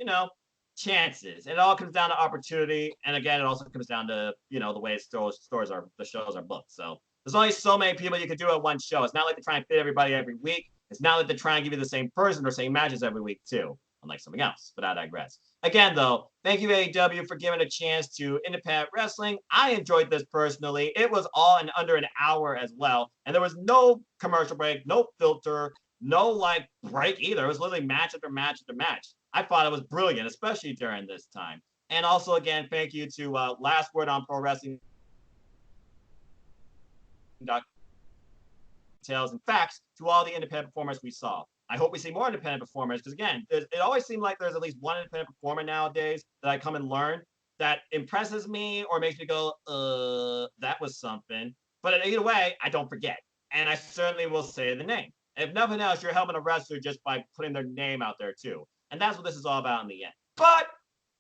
chances. It all comes down to opportunity. And again, it also comes down to, the way the shows are booked. So there's only so many people you can do at one show. It's not like they try and fit everybody every week. It's not like they try and give you the same person or same matches every week too, unlike something else. But I digress. Again, though, thank you, AEW, for giving a chance to independent wrestling. I enjoyed this personally. It was all in under an hour as well. And there was no commercial break, no filter, no like break either. It was literally match after match after match. I thought it was brilliant, especially during this time. And also, again, thank you to Last Word on Pro Wrestling details and facts to all the independent performers we saw. I hope we see more independent performers because, again, it always seems like there's at least one independent performer nowadays that I come and learn that impresses me or makes me go, that was something. But either way, I don't forget. And I certainly will say the name. If nothing else, you're helping a wrestler just by putting their name out there, too. And that's what this is all about in the end. But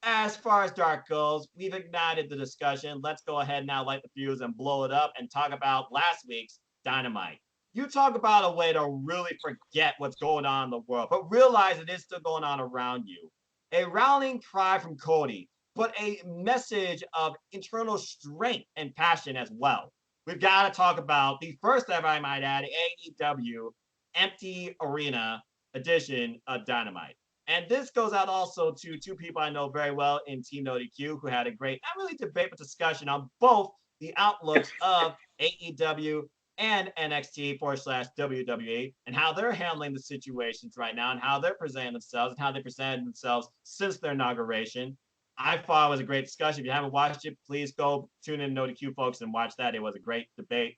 as far as Dark goes, we've ignited the discussion. Let's go ahead now, light the fuse and blow it up and talk about last week's Dynamite. You talk about a way to really forget what's going on in the world, but realize it is still going on around you. A rallying cry from Cody, but a message of internal strength and passion as well. We've got to talk about the first ever, I might add, AEW Empty Arena edition of Dynamite. And this goes out also to two people I know very well in Team NoDQ who had a great, not really debate, but discussion on both the outlooks of AEW and NXT / WWE and how they're handling the situations right now and how they're presenting themselves and how they presented themselves since their inauguration. I thought it was a great discussion. If you haven't watched it, please go tune in NoDQ, folks, and watch that. It was a great debate.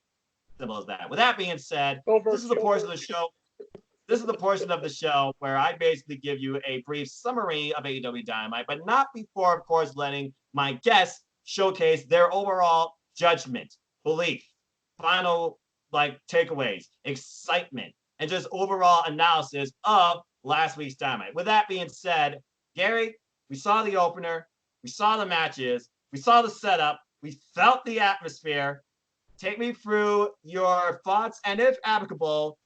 Simple as that. With that being said, this is the portion of the show. This is the portion of the show where I basically give you a brief summary of AEW Dynamite, but not before, of course, letting my guests showcase their overall judgment, belief, final takeaways, excitement, and just overall analysis of last week's Dynamite. With that being said, Gary, we saw the opener, we saw the matches, we saw the setup, we felt the atmosphere. Take me through your thoughts and, if applicable,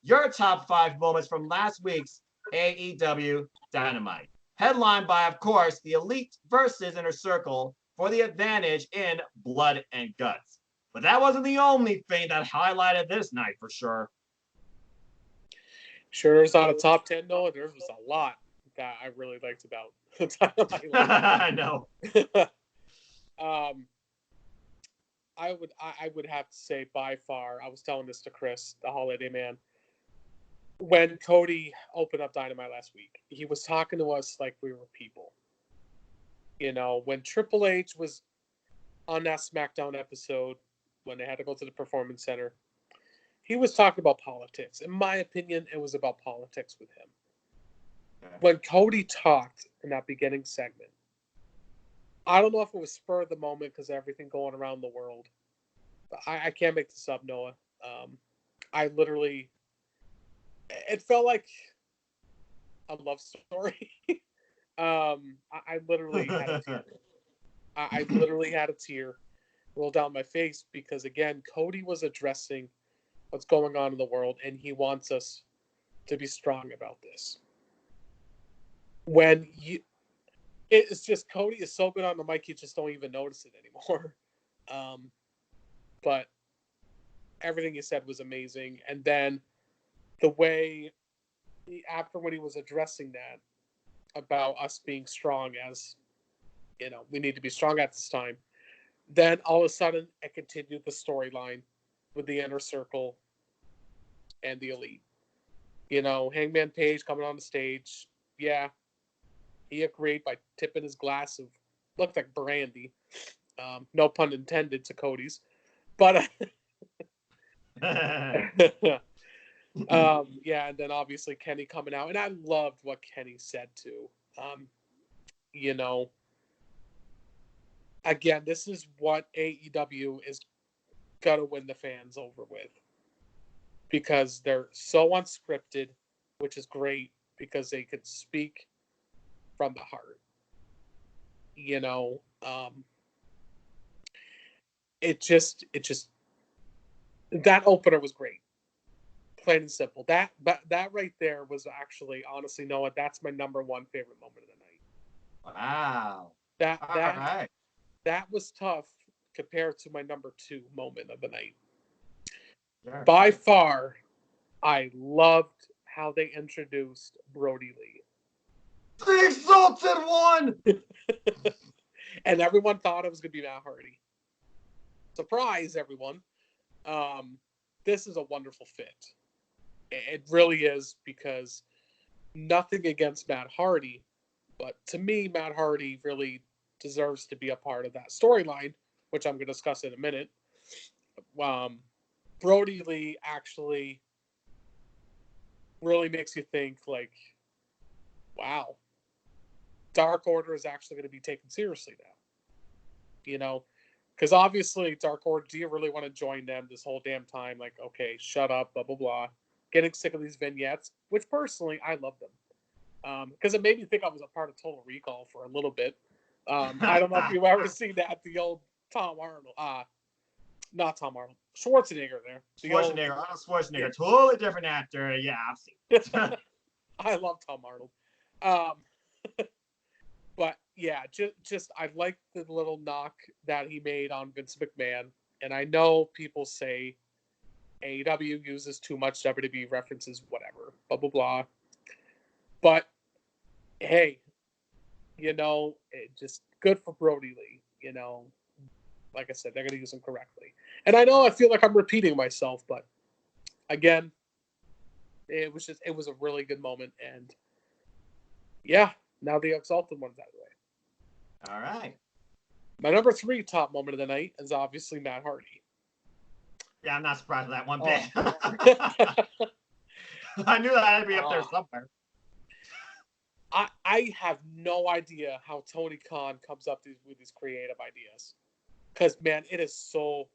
your top 5 moments from last week's AEW Dynamite. Headlined by, of course, the Elite versus Inner Circle for the advantage in Blood and Guts. But that wasn't the only thing that highlighted this night for sure. Sure is on a top 10, though. There was a lot that I really liked about Dynamite. I know. I would have to say by far, I was telling this to Chris, the holiday man, when Cody opened up Dynamite last week, he was talking to us like we were people. You know, when Triple H was on that SmackDown episode, when they had to go to the Performance Center, he was talking about politics. In my opinion, it was about politics with him. Okay. When Cody talked in that beginning segment, I don't know if it was spur of the moment because of everything going around the world. But I can't make this up, Noah. I literally... It felt like a love story. I literally had a tear. I literally had a tear roll down my face because, again, Cody was addressing what's going on in the world, and he wants us to be strong about this. It's just Cody is so good on the mic, you just don't even notice it anymore. But everything he said was amazing. And then the way, after when he was addressing that, about us being strong as we need to be strong at this time. Then all of a sudden, it continued the storyline with the Inner Circle and the Elite. Hangman Page coming on the stage. Yeah, he agreed by tipping his glass of, looked like brandy. No pun intended to Cody's. But yeah, and then obviously Kenny coming out. And I loved what Kenny said too. Again, this is what AEW is going to win the fans over with. Because they're so unscripted, which is great because they could speak from the heart. It just that opener was great. Plain and simple. That right there was actually, honestly, Noah, that's my number one favorite moment of the night. Wow. That was tough compared to my number two moment of the night. Sure. By far, I loved how they introduced Brody Lee. The Exalted One! And everyone thought it was going to be Matt Hardy. Surprise, everyone. This is a wonderful fit. It really is, because nothing against Matt Hardy, but to me, Matt Hardy really deserves to be a part of that storyline, which I'm going to discuss in a minute. Brody Lee actually really makes you think, like, wow, Dark Order is actually going to be taken seriously now. Because obviously Dark Order, do you really want to join them this whole damn time? Like, okay, shut up, blah, blah, blah. Getting sick of these vignettes, which personally, I love them. Because it made me think I was a part of Total Recall for a little bit. I don't know if you've ever seen that, the old Tom Arnold. Not Tom Arnold. Schwarzenegger there. Arnold Schwarzenegger. Yeah. Totally different actor. Yeah, I've seen it. I love Tom Arnold. But yeah, just I like the little knock that he made on Vince McMahon. And I know people say AEW uses too much WWE references, whatever, blah, blah, blah. But hey, it just good for Brody Lee, Like I said, they're going to use him correctly. And I know I feel like I'm repeating myself, but again, it was a really good moment. And yeah, now the Exalted One's out of the way. All right. My number 3 top moment of the night is obviously Matt Hardy. Yeah, I'm not surprised with that one bit. I knew that had to be up there somewhere. I have no idea how Tony Khan comes up with these creative ideas. Because, man, it is so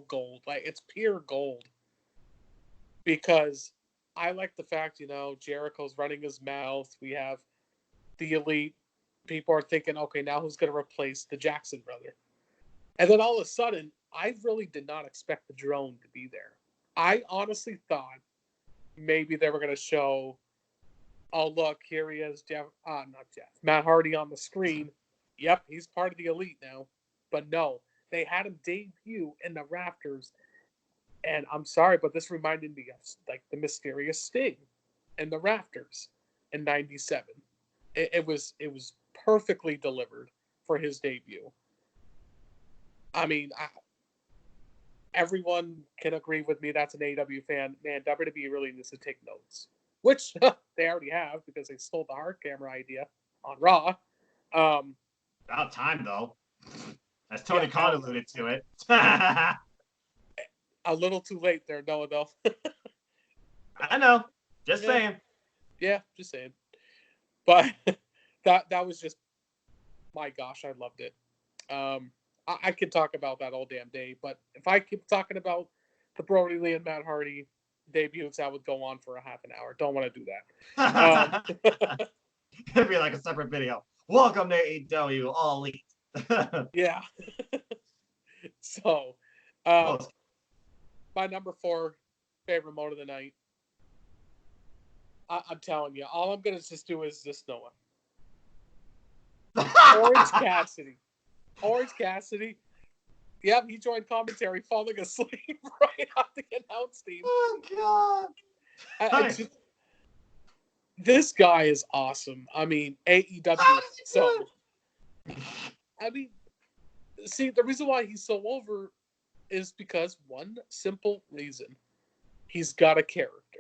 gold. Like, it's pure gold. Because I like the fact, Jericho's running his mouth. We have the Elite. People are thinking, okay, now who's going to replace the Jackson brother? And then all of a sudden, I really did not expect the drone to be there. I honestly thought maybe they were going to show, oh, look, here he is, Matt Hardy on the screen. Yep, he's part of the Elite now. But no, they had him debut in the rafters. And I'm sorry, but this reminded me of like the mysterious Sting in the rafters in '97. It was perfectly delivered for his debut. I mean, everyone can agree with me that's an AEW fan. Man, WWE really needs to take notes, which they already have because they stole the hard camera idea on Raw. About time, though. As Tony Khan alluded to it. A little too late there, Noah, though. I know. Just saying. Yeah, just saying. But that was just, my gosh, I loved it. I could talk about that all damn day, but if I keep talking about the Brody Lee and Matt Hardy debuts, that would go on for a half an hour. Don't want to do that. It'd be like a separate video. Welcome to AEW All Elite. Yeah. So, my number 4 favorite moment of the night. I'm telling you, all I'm gonna just do is this, Noah. Orange Cassidy. Yep, he joined commentary, falling asleep right on the announce team. Oh God! This guy is awesome. I mean, AEW. So I mean, see, the reason why he's so over is because one simple reason: he's got a character.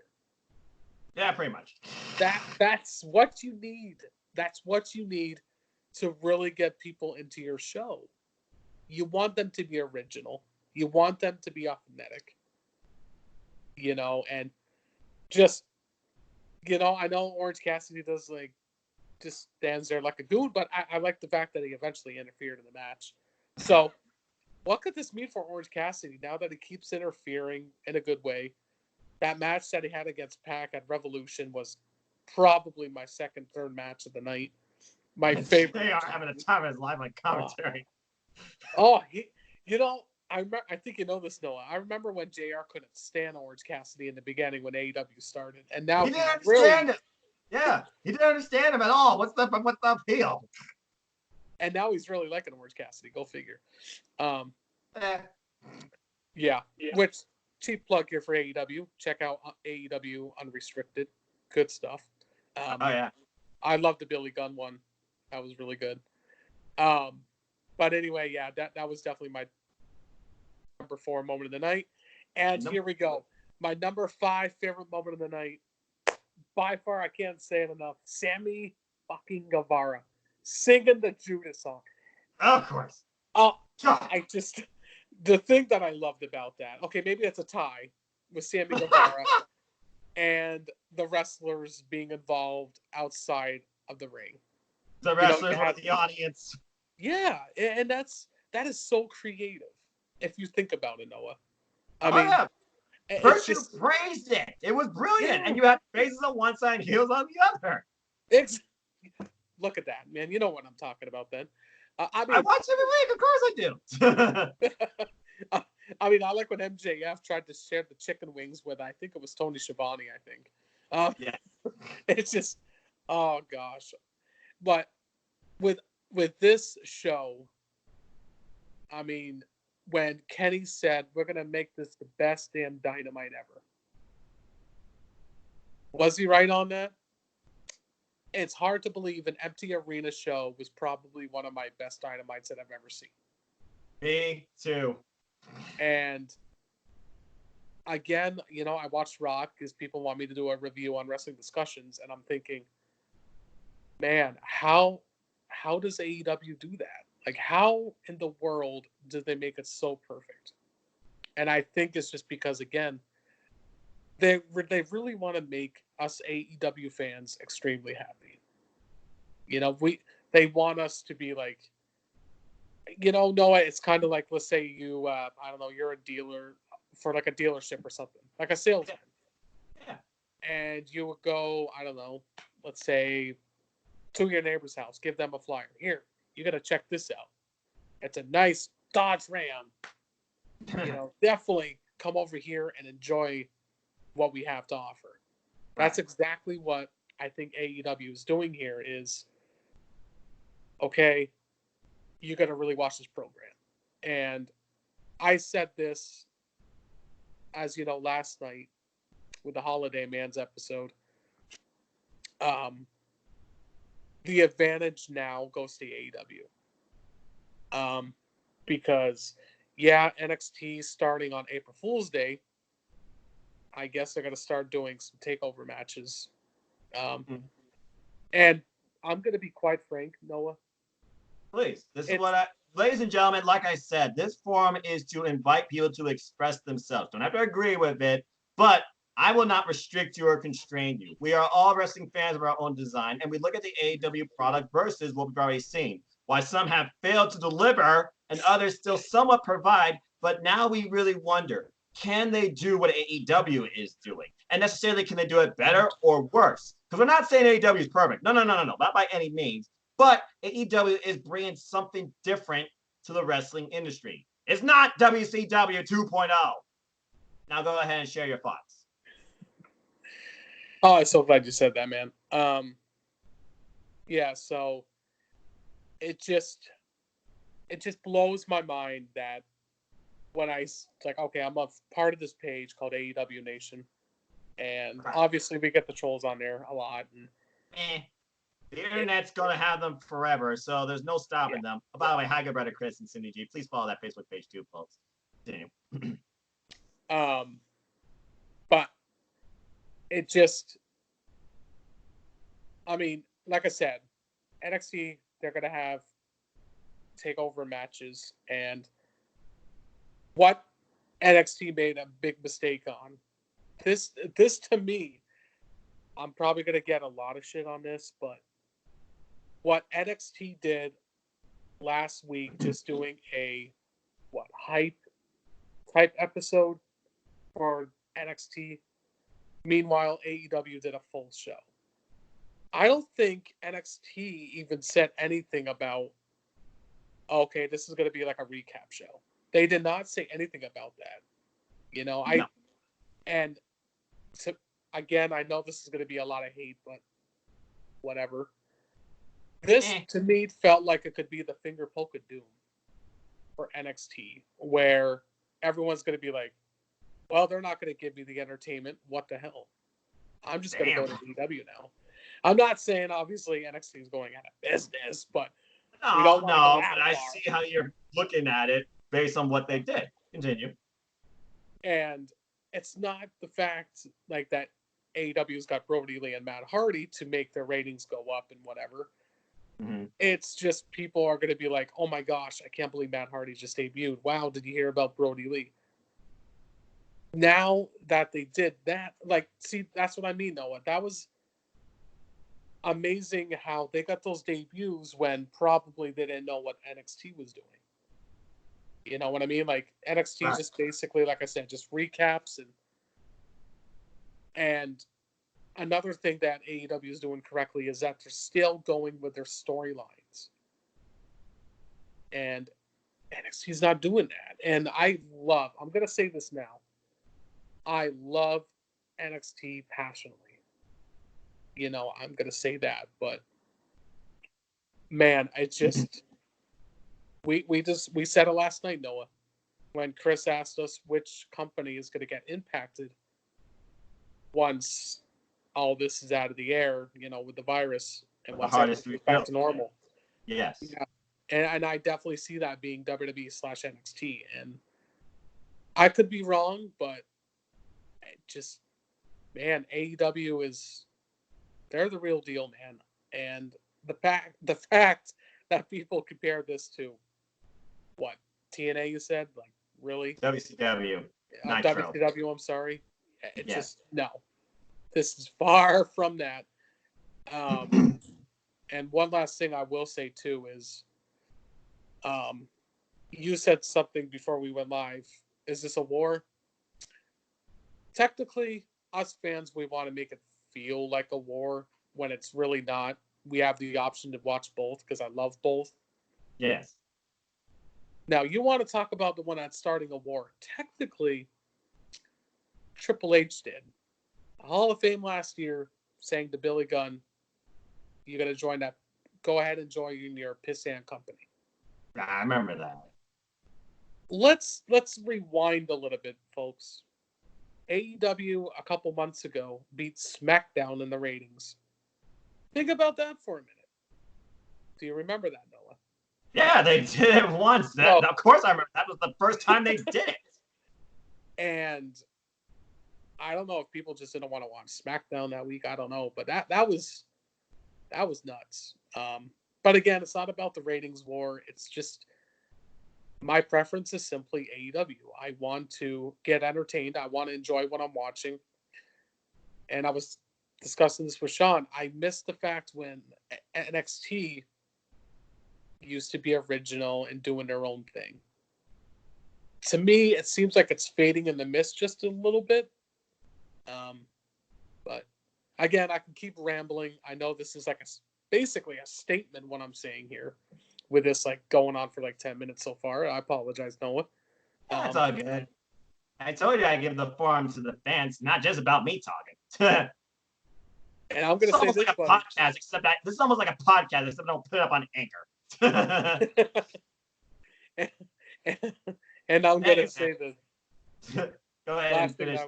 Yeah, pretty much. That's what you need. That's what you need to really get people into your show. You want them to be original. You want them to be authentic. And just I know Orange Cassidy does just stands there like a goon, but I like the fact that he eventually interfered in the match. So, what could this mean for Orange Cassidy now that he keeps interfering in a good way? That match that he had against Pac at Revolution was probably my second, third match of the night. My favorite. They are having a time of his life on commentary. I think you know this, Noah. I remember when JR couldn't stand Orange Cassidy in the beginning when AEW started, and now he didn't understand it. Yeah, he didn't understand him at all. What's the appeal? And now he's really liking Orange Cassidy. Go figure. Eh. Yeah. Which, cheap plug here for AEW. Check out AEW Unrestricted. Good stuff. Oh yeah. I love the Billy Gunn one. That was really good. But anyway, yeah, that was definitely my number 4 moment of the night. And here we go. My number 5 favorite moment of the night. By far, I can't say it enough. Sammy fucking Guevara singing the Judas song. Of course. Oh, the thing that I loved about that. Okay, maybe it's a tie with Sammy Guevara and the wrestlers being involved outside of the ring. The wrestlers with the audience. Yeah, and that is so creative if you think about it, Noah. I mean, yeah. First you praised it. It was brilliant. Yeah. And you had faces on one side and heels on the other. Look at that, man. You know what I'm talking about then. I watch every week. Of course I do. I mean, I like when MJF tried to share the chicken wings with, I think it was Tony Schiavone, I think. Yeah. It's just, oh, gosh. But with this show, I mean, when Kenny said, we're going to make this the best damn Dynamite ever. Was he right on that? It's hard to believe an empty arena show was probably one of my best Dynamites that I've ever seen. Me too. And again, I watched Rock because people want me to do a review on wrestling discussions, and I'm thinking, man, how does AEW do that? Like, how in the world do they make it so perfect? And I think it's just because, again, they really want to make us AEW fans extremely happy. They want us to be like, Noah, it's kind of like, let's say you, I don't know, you're a dealer for like a dealership or something, like a salesman. Yeah. And you would go, I don't know, let's say to your neighbor's house, give them a flyer. Here, you got to check this out. It's a nice Dodge Ram. Definitely come over here and enjoy what we have to offer. That's exactly what I think AEW is doing here is, okay, you got to really watch this program. And I said this, as you know, last night with the Holiday Man's episode. The advantage now goes to AEW. Because, yeah, NXT starting on April Fool's Day, I guess they're going to start doing some takeover matches. And I'm going to be quite frank, Noah. Please. Ladies and gentlemen, like I said, this forum is to invite people to express themselves. Don't have to agree with it, but I will not restrict you or constrain you. We are all wrestling fans of our own design, and we look at the AEW product versus what we've already seen. Why some have failed to deliver and others still somewhat provide, but now we really wonder, can they do what AEW is doing? And necessarily, can they do it better or worse? Because we're not saying AEW is perfect. No, not by any means. But AEW is bringing something different to the wrestling industry. It's not WCW 2.0. Now go ahead and share your thoughts. Oh, I'm so glad you said that, man. Yeah, so it just blows my mind that when it's like, okay, I'm a part of this page called AEW Nation, and obviously we get the trolls on there a lot. And The internet's going to have them forever, so there's no stopping them. Oh, by the way, hi, good brother Chris and Cindy G. Please follow that Facebook page too, folks. Continue. But it just, I mean, like I said, NXT, they're going to have takeover matches, and what NXT made a big mistake on. This to me, I'm probably going to get a lot of shit on this, but what NXT did last week, just doing a hype type episode for NXT. Meanwhile, AEW did a full show. I don't think NXT even said anything about, okay, this is going to be like a recap show. They did not say anything about that. You know, and so, again, I know this is going to be a lot of hate, but whatever. This, to me, felt like it could be the finger poke of doom for NXT, where everyone's going to be like, well, they're not going to give me the entertainment. What the hell? I'm just going to go to AEW now. I'm not saying, obviously, NXT is going out of business, but we don't want to go that but I see how you're looking at it based on what they did. Continue. And it's not the fact like that AEW's got Brody Lee and Matt Hardy to make their ratings go up and whatever. Mm-hmm. It's just people are going to be like, oh my gosh, I can't believe Matt Hardy just debuted. Wow, did you hear about Brody Lee? Now that they did that, like, see, that's what I mean, Noah. That was amazing how they got those debuts when probably they didn't know what NXT was doing. You know what I mean? Like, NXT just basically, like I said, just recaps and another thing that AEW is doing correctly is that they're still going with their storylines. And NXT's not doing that. And I'm going to say this now, I love NXT passionately. You know, I'm going to say that, but man, it's just, we said it last night, Noah, when Chris asked us which company is going to get impacted once all this is out of the air, you know, with the virus and once everything gets back to normal. Yes. Yeah. And I definitely see that being WWE/NXT. And I could be wrong, but it just, man, AEW they're the real deal, man. And the fact that people compare this to what? TNA, you said? Like, really? WCW. WCW, I'm sorry. It's just, no. This is far from that. And one last thing I will say, too, is you said something before we went live. Is this a war? Technically, us fans, we want to make it feel like a war when it's really not. We have the option to watch both because I love both. Yes. Now, you want to talk about the one that's starting a war. Technically, Triple H did. Hall of Fame last year saying to Billy Gunn, you're going to join that. Go ahead and join your pissant company. I remember that. Let's rewind a little bit, folks. AEW a couple months ago beat SmackDown in the ratings. Think about that for a minute. Do you remember that, Noah? Yeah, they did it once. Of course I remember. That was the first time they did it. And I don't know if people just didn't want to watch SmackDown that week. I don't know. But that was nuts. But again, it's not about the ratings war. It's just my preference is simply AEW. I want to get entertained. I want to enjoy what I'm watching. And I was discussing this with Sean. I miss the fact when NXT used to be original and doing their own thing. To me, it seems like it's fading in the mist just a little bit. But again, I can keep rambling. I know this is like basically a statement what I'm saying here with this like going on for like 10 minutes so far. I apologize, Noah. That's all good. I told you I give the forum to the fans, not just about me talking. And I'm going to say this, like a podcast, except that this is almost like a podcast, except I don't put it up on Anchor. and I'm going to say this. Go ahead. Last thing I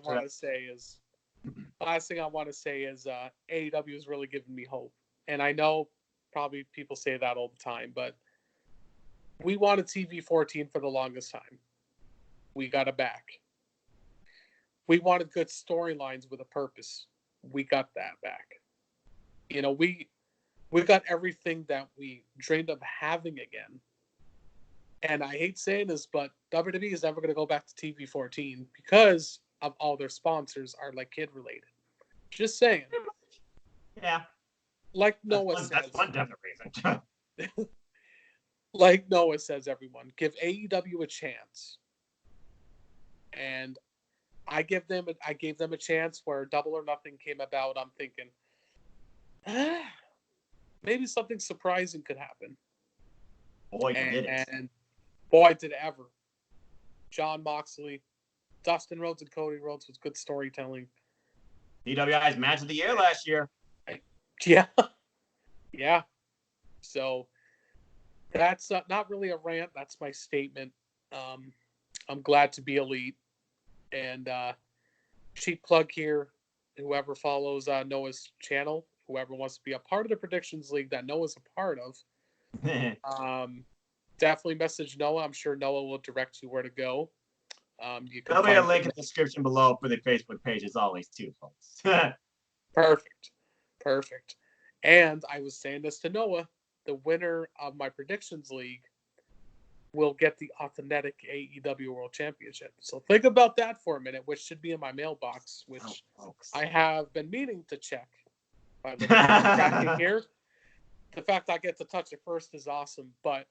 want to say is AEW is really giving me hope. And I know probably people say that all the time, but we wanted TV-14 for the longest time. We got it back. We wanted good storylines with a purpose. We got that back. You know, we got everything that we dreamed of having again. And I hate saying this, but WWE is never going to go back to TV-14 because of all their sponsors are like kid related. Just saying. Yeah. Like Noah says. That's one definite reason. Like Noah says, everyone, give AEW a chance. And I gave them a chance where Double or Nothing came about. I'm thinking, maybe something surprising could happen. Boy, did it. And boy, did it ever. Jon Moxley, Dustin Rhodes, and Cody Rhodes was good storytelling. PWI's match of the year last year. Yeah. Yeah. So that's not really a rant. That's my statement. I'm glad to be elite. And cheap plug here, whoever follows Noah's channel, whoever wants to be a part of the Predictions League that Noah's a part of, definitely message Noah. I'm sure Noah will direct you where to go. There'll be a link in the description below for the Facebook page as always too, folks. Perfect. And I was saying this to Noah, the winner of my Predictions League will get the authentic AEW World Championship. So think about that for a minute, which should be in my mailbox, which I have been meaning to check. By the tracking here, the fact I get to touch it first is awesome. But,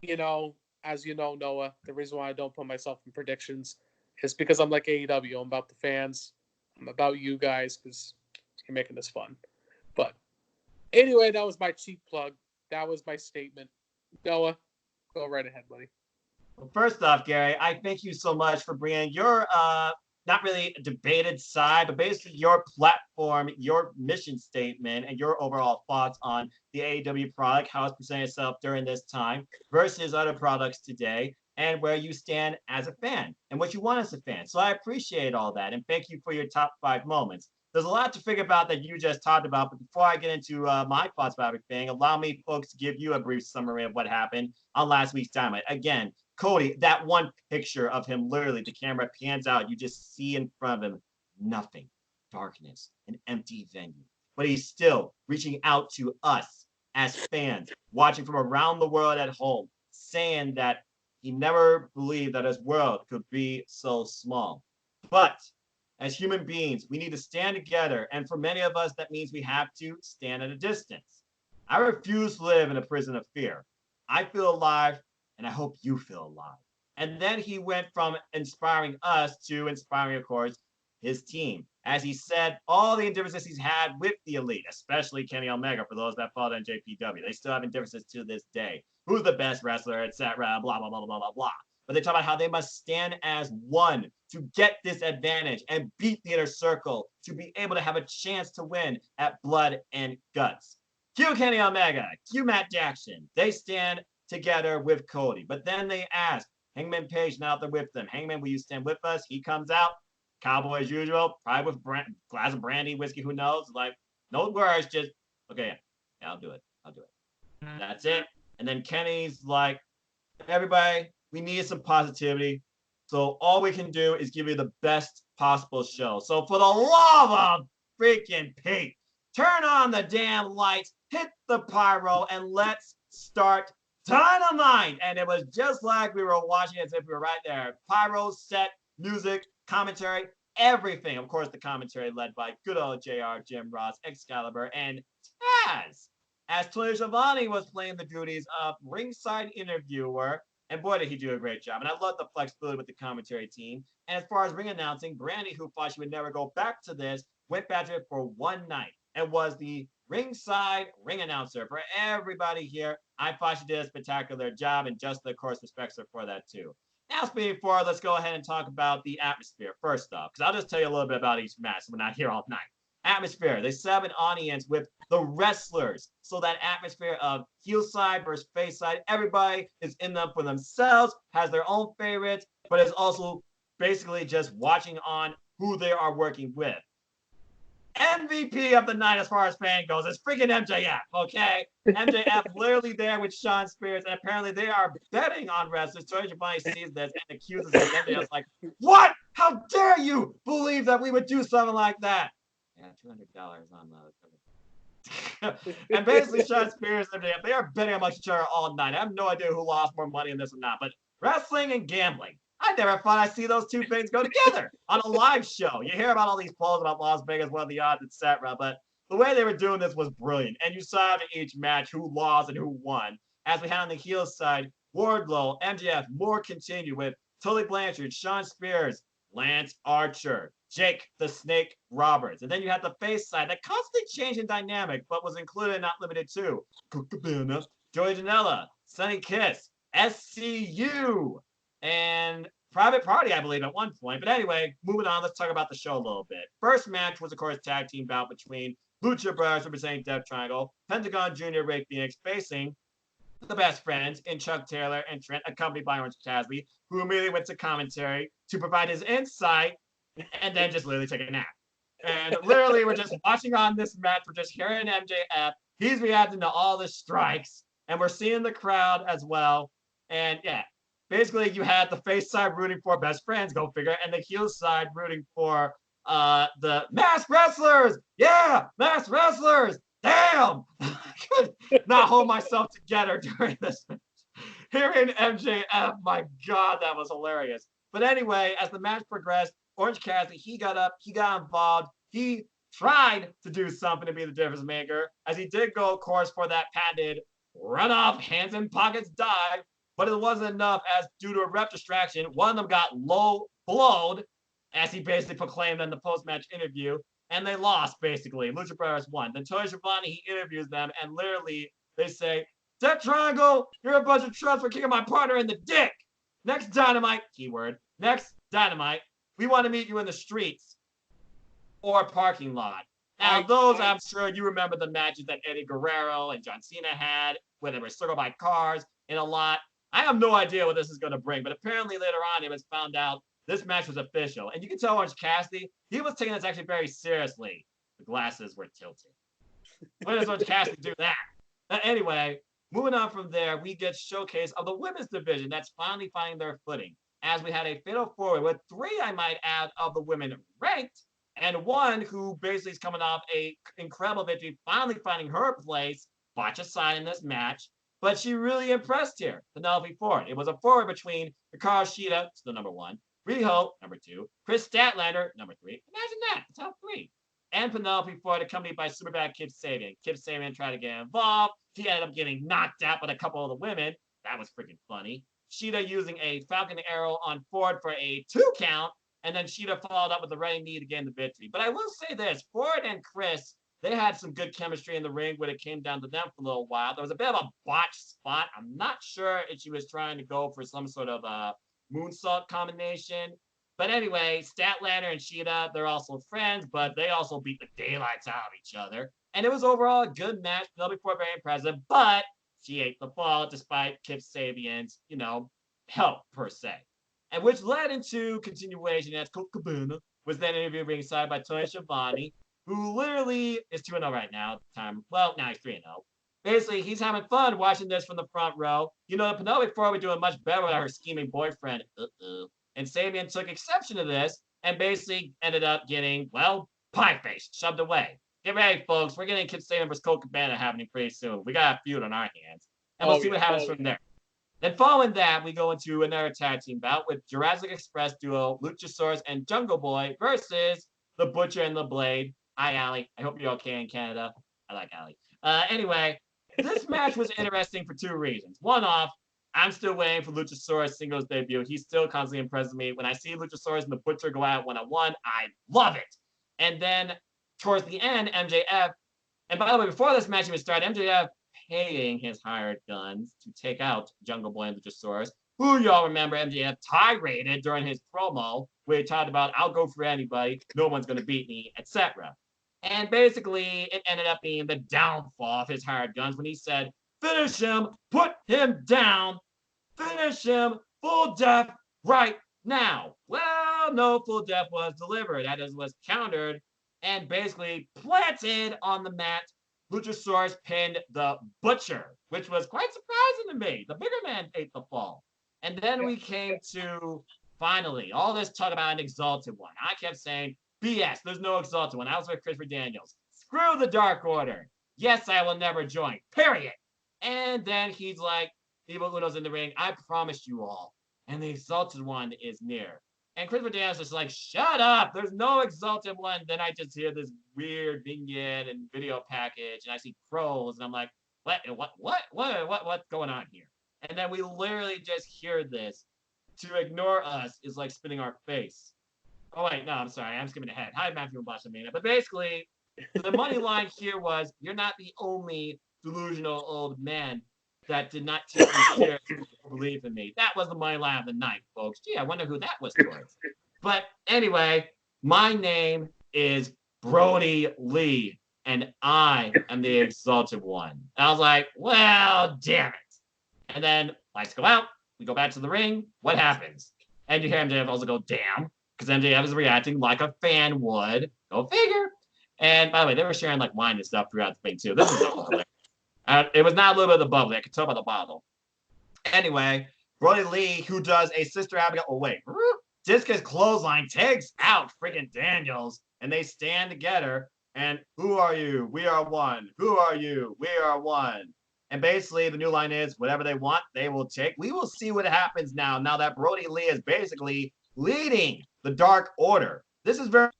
you know, as you know, Noah, the reason why I don't put myself in predictions is because I'm like AEW. I'm about the fans. I'm about you guys because you're making this fun. But anyway, that was my cheap plug. That was my statement. Noah, go right ahead, buddy. Well, first off, Gary, I thank you so much for bringing your not really a debated side, but basically your platform, your mission statement, and your overall thoughts on the AEW product, how it's presenting itself during this time versus other products today, and where you stand as a fan and what you want as a fan. So I appreciate all that, and thank you for your top 5 moments. There's a lot to figure about that you just talked about, but before I get into my thoughts about everything, allow me, folks, to give you a brief summary of what happened on last week's Dynamite. Again, Cody, that one picture of him, literally, the camera pans out, you just see in front of him nothing, darkness, an empty venue. But he's still reaching out to us as fans, watching from around the world at home, saying that he never believed that his world could be so small. But as human beings, we need to stand together. And for many of us, that means we have to stand at a distance. I refuse to live in a prison of fear. I feel alive, and I hope you feel alive. And then he went from inspiring us to inspiring, of course, his team. As he said, all the indifferences he's had with the elite, especially Kenny Omega, for those that followed on JPW, they still have indifferences to this day. Who's the best wrestler, etc., blah, blah, blah, blah, blah, blah. But they talk about how they must stand as one to get this advantage and beat the Inner Circle to be able to have a chance to win at Blood and Guts. Cue Kenny Omega, cue Matt Jackson. They stand together with Cody. But then they ask, Hangman Page now out there with them. Hangman, will you stand with us? He comes out, cowboy as usual, probably with glass of brandy, whiskey, who knows? Like, no words, just, okay, yeah, I'll do it. That's it. And then Kenny's like, everybody, we need some positivity. So all we can do is give you the best possible show. So for the love of freaking Pete, turn on the damn lights, hit the pyro, and let's start Dynamite. And it was just like we were watching as if we were right there. Pyro, set, music, commentary, everything. Of course, the commentary led by good old JR, Jim Ross, Excalibur, and Taz. As Tony Schiavone was playing the duties of ringside interviewer. And boy, did he do a great job. And I love the flexibility with the commentary team. And as far as ring announcing, Brandy, who thought she would never go back to this, went back to it for one night and was the ringside ring announcer for everybody here. I thought she did a spectacular job, and just, of course, respects her for that too. Now, speaking forward, let's go ahead and talk about the atmosphere first off, because I'll just tell you a little bit about each match. We're not here all night. Atmosphere. They set up an audience with the wrestlers. So that atmosphere of heel side versus face side, everybody is in them for themselves, has their own favorites, but is also basically just watching on who they are working with. MVP of the night as far as fan goes is freaking MJF, okay? MJF literally there with Shawn Spears, and apparently they are betting on wrestlers. Tony Giovanni sees this and accuses him. MJF's like, what? How dare you believe that we would do something like that? Yeah, $200 on the and basically Shawn Spears and MJF, they are betting on each other all night. I have no idea who lost more money in this or not, but wrestling and gambling. I never thought I'd see those two things go together on a live show. You hear about all these polls about Las Vegas, what are the odds, etc. But the way they were doing this was brilliant. And you saw in each match who lost and who won. As we had on the heel side, Wardlow, MJF, more continued with Tully Blanchard, Shawn Spears, Lance Archer, Jake the Snake Roberts. And then you had the face side that constantly changed in dynamic, but was included and not limited to Joey Janela, Sonny Kiss, SCU, and Private Party, I believe, at one point. But anyway, moving on, let's talk about the show a little bit. First match was, of course, tag team bout between Lucha Brothers representing Death Triangle, Pentagon Jr., Ray Phoenix facing the best friends in Chuck Taylor and Trent, accompanied by Orange Cassidy, who immediately went to commentary to provide his insight and then just literally take a nap. And literally, we're just watching on this match. We're just hearing MJF. He's reacting to all the strikes, and we're seeing the crowd as well. And yeah, basically, you had the face side rooting for best friends, go figure, and the heel side rooting for the masked wrestlers. Yeah, masked wrestlers. Damn! I could not hold myself together during this match. Hearing MJF, my God, that was hilarious. But anyway, as the match progressed, Orange Cassidy, he got up, he got involved, he tried to do something to be the difference maker, as he did go, of course, for that patented run off, hands in pockets dive, but it wasn't enough as due to a rep distraction, one of them got low blowed, as he basically proclaimed in the post-match interview, and they lost, basically. Lucha Brothers won. Then Tony Schiavone, he interviews them, and literally they say, Death Triangle, you're a bunch of trust for kicking my partner in the dick. Next Dynamite, keyword, next Dynamite, we want to meet you in the streets or parking lot. Now, I'm sure you remember the matches that Eddie Guerrero and John Cena had, where they were circled by cars in a lot. I have no idea what this is going to bring, but apparently later on it was found out this match was official. And you can tell Orange Cassidy, he was taking this actually very seriously. The glasses were tilted. When does Orange Cassidy do that? Anyway, moving on from there, we get showcase of the women's division that's finally finding their footing. As we had a fatal four-way with three, I might add, of the women ranked, and one who basically is coming off a incredible victory, finally finding her place, botch aside in this match. But she really impressed here, Penelope Ford. It was a four-way between Hikaru Shida, still number one, Riho, number two, Chris Statlander, number three. Imagine that, the top three. And Penelope Ford, accompanied by Superbad Kip Sabian. Kip Sabian tried to get involved. He ended up getting knocked out by a couple of the women. That was freaking funny. Shida using a Falcon Arrow on Ford for a 2 count, and then Shida followed up with a running knee to gain the victory. But I will say this, Ford and Chris, they had some good chemistry in the ring when it came down to them for a little while. There was a bit of a botched spot. I'm not sure if she was trying to go for some sort of moonsault combination. But anyway, Statlander and Shida, they're also friends, but they also beat the daylights out of each other. And it was overall a good match. Penelope Ford very impressive, but she ate the fall despite Kip Sabian's, help per se. And which led into continuation as Colt Cabana was then interviewed ringside by Tony Schiavone, who literally is 2-0 right now at the time. Well, now he's 3-0. Basically, he's having fun watching this from the front row. Penelope Ford was doing much better with her scheming boyfriend. And Sabian took exception to this and basically ended up getting, pie face, shoved away. Get ready, folks. We're getting Kip Sabian vs. Colt Cabana happening pretty soon. We got a feud on our hands. And we'll see what happens from there. Then following that, we go into another tag team bout with Jurassic Express duo Luchasaurus and Jungle Boy versus the Butcher and the Blade. Hi, Allie. I hope you're okay in Canada. I like Allie. Anyway, this match was interesting for two reasons. One off, I'm still waiting for Luchasaurus' singles debut. He still constantly impresses me. When I see Luchasaurus and the Butcher go out one-on-one, I love it. And then towards the end, MJF, and by the way, before this match even started, MJF paying his hired guns to take out Jungle Boy and Luchasaurus, who y'all remember MJF tirade during his promo, where he talked about, I'll go for anybody, no one's going to beat me, etc. And basically, it ended up being the downfall of his hired guns when he said, finish him, put him down, finish him, full death right now. Well, no full death was delivered. That was countered and basically planted on the mat. Luchasaurus pinned the Butcher, which was quite surprising to me. The bigger man ate the fall. And then we came to, finally, all this talk about an exalted one. I kept saying, BS, there's no exalted one. I was with Christopher Daniels. Screw the Dark Order. Yes, I will never join. Period. And then he's like, Evil Uno's in the ring. I promised you all. And the exalted one is near. And Christopher Daniels is like, shut up. There's no exalted one. Then I just hear this weird vignette and video package, and I see pros, and I'm like, what's going on here? And then we literally just hear this. To ignore us is like spitting our face. Oh wait, no, I'm sorry, I'm skipping ahead. Hi, Matthew and Blashamina. But basically, the money line here was, you're not the only delusional old man that did not take me seriously or believe in me. That was the money line of the night, folks. Gee, I wonder who that was towards. But anyway, my name is Brody Lee, and I am the exalted one. And I was like, well, damn it. And then lights go out. We go back to the ring. What happens? And you hear MJF also go, damn, because MJF is reacting like a fan would. Go figure. And by the way, they were sharing like wine and stuff throughout the thing too. This is hilarious. It was not a little bit of the bubbly. I could tell by the bottle. Anyway, Brody Lee, who does a Sister Abigail. Oh, wait. Discus clothesline takes out freaking Daniels, and they stand together. And who are you? We are one. Who are you? We are one. And basically, the new line is whatever they want, they will take. We will see what happens now that Brody Lee is basically leading the Dark Order. This is very.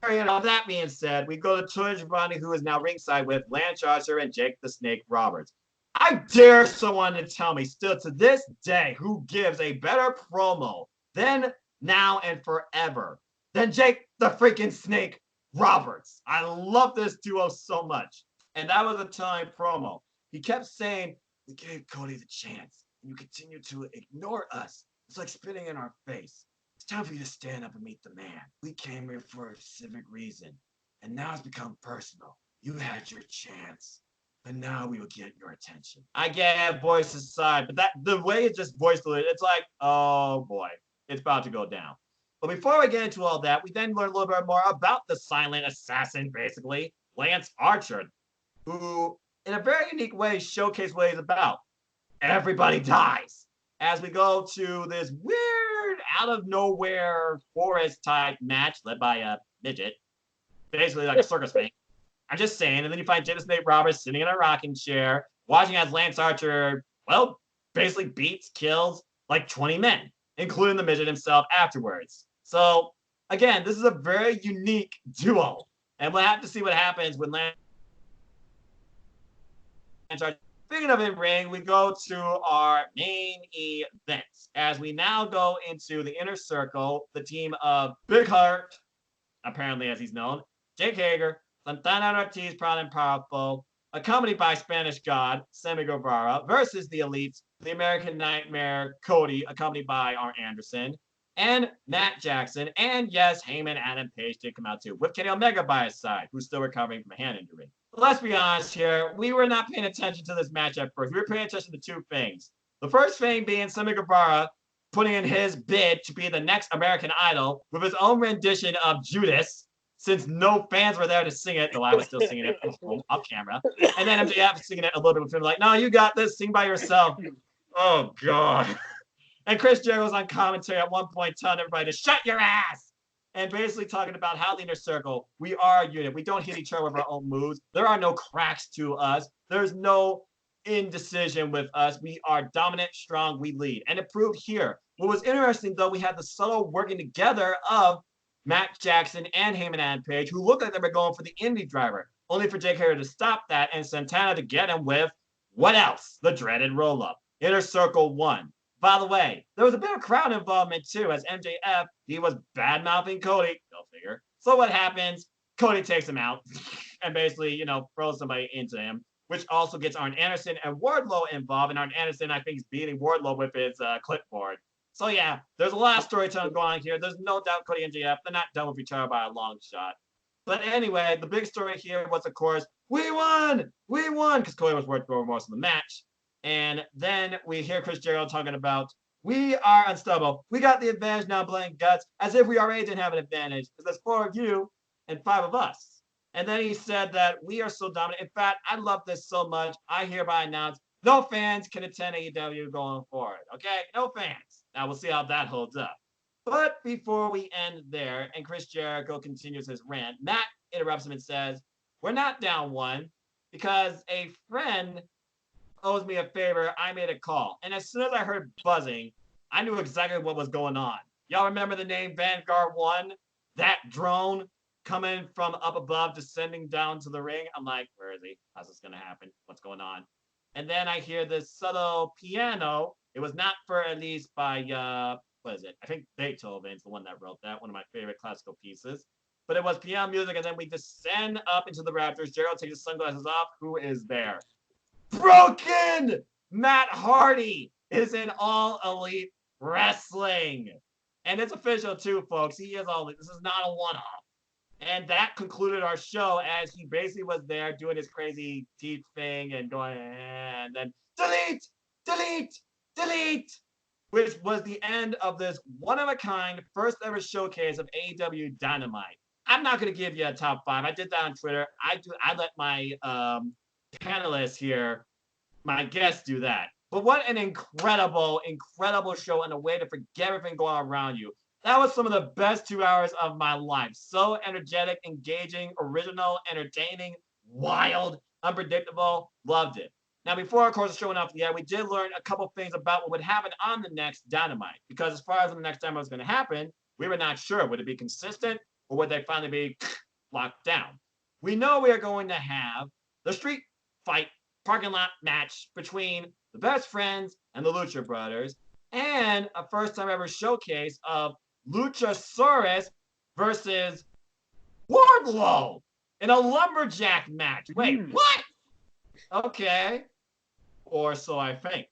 That being said, we go to Tony Giovanni, who is now ringside with Lance Archer and Jake the Snake Roberts. I dare someone to tell me still to this day who gives a better promo then, now, and forever than Jake the freaking Snake Roberts. I love this duo so much. And that was a time promo. He kept saying, we gave Cody the chance, and you continue to ignore us. It's like spitting in our face. It's time for you to stand up and meet the man. We came here for a specific reason, and now it's become personal. You had your chance, but now we will get your attention. I get voice aside, but the way it just voiced it, it's like, oh boy, it's about to go down. But before we get into all that, we then learn a little bit more about the silent assassin, basically, Lance Archer, who, in a very unique way, showcased what he's about. Everybody dies. As we go to this weird, out-of-nowhere, forest-type match led by a midget, basically like a circus thing. I'm just saying. And then you find James Nate Roberts sitting in a rocking chair, watching as Lance Archer, well, basically beats, kills like 20 men, including the midget himself afterwards. So, again, this is a very unique duo. And we'll have to see what happens when Lance Archer. Speaking of in-ring, we go to our main events. As we now go into the Inner Circle, the team of Big Heart, apparently as he's known, Jake Hager, Santana Ortiz, Proud and Powerful, accompanied by Spanish God, Sammy Guevara, versus the Elites, the American Nightmare, Cody, accompanied by Arn Anderson, and Matt Jackson, and yes, Heyman Adam Page did come out too, with Kenny Omega by his side, who's still recovering from a hand injury. Let's be honest here, we were not paying attention to this match at first. We were paying attention to two things. The first thing being Sammy Guevara putting in his bid to be the next American Idol with his own rendition of Judas, since no fans were there to sing it, though I was still singing it off camera. And then MJF singing it a little bit with him, like, no, you got this, sing by yourself. Oh, God. And Chris Jericho was on commentary at one point telling everybody to shut your ass. And basically talking about how the Inner Circle, we are a unit. We don't hit each other with our own moves. There are no cracks to us. There's no indecision with us. We are dominant, strong, we lead. And it proved here. What was interesting, though, we had the subtle working together of Matt Jackson and Heyman and Page, who looked like they were going for the indie driver, only for Jake Hager to stop that and Santana to get him with, what else? The dreaded roll-up. Inner Circle 1. By the way, there was a bit of crowd involvement too, as MJF, he was bad-mouthing Cody, go figure. So what happens? Cody takes him out and basically, throws somebody into him, which also gets Arn Anderson and Wardlow involved. And Arn Anderson, I think, is beating Wardlow with his clipboard. So yeah, there's a lot of storytelling going on here. There's no doubt Cody and MJF, they're not done with each other by a long shot. But anyway, the big story here was, of course, we won, because Cody was worth over most of the match. And then we hear Chris Jericho talking about We are unstoppable. We got the advantage now, playing guts, as if we already didn't have an advantage, because there's 4 of you and 5 of us. And then he said that we are so dominant. In fact, I love this so much. I hereby announce no fans can attend AEW going forward. Okay? No fans. Now we'll see how that holds up. But before we end there, and Chris Jericho continues his rant, Matt interrupts him and says, we're not down one because a friend owes me a favor. I made a call. And as soon as I heard buzzing, I knew exactly what was going on. Y'all remember the name Vanguard 1? That drone coming from up above, descending down to the ring. I'm like, where is he? How's this going to happen? What's going on? And then I hear this subtle piano. It was not for Elise by, what is it? I think Beethoven's the one that wrote that, one of my favorite classical pieces. But it was piano music, and then we descend up into the rafters. Gerald takes his sunglasses off. Who is there? Broken Matt Hardy is in All Elite Wrestling. And it's official too, folks. He is all elite. This is not a one-off. And that concluded our show as he basically was there doing his crazy teeth thing and going, and then delete, delete, delete, which was the end of this one-of-a-kind first ever showcase of AEWDynamite. I'm not going to give you a top 5. I did that on Twitter. I let my panelists here, my guests, do that. But what an incredible, incredible show, and a way to forget everything going on around you. That was some of the best 2 hours of my life. So energetic, engaging, original, entertaining, wild, unpredictable. Loved it. Now, before, of course, the show went off the air, we did learn a couple things about what would happen on the next Dynamite. Because as far as when the next Dynamite was going to happen, we were not sure. Would it be consistent, or would they finally be locked down? We know we are going to have the street fight parking lot match between the Best Friends and the Lucha Brothers, and a first time ever showcase of Luchasaurus versus Wardlow in a lumberjack match. Wait, what? Okay. Or so I think.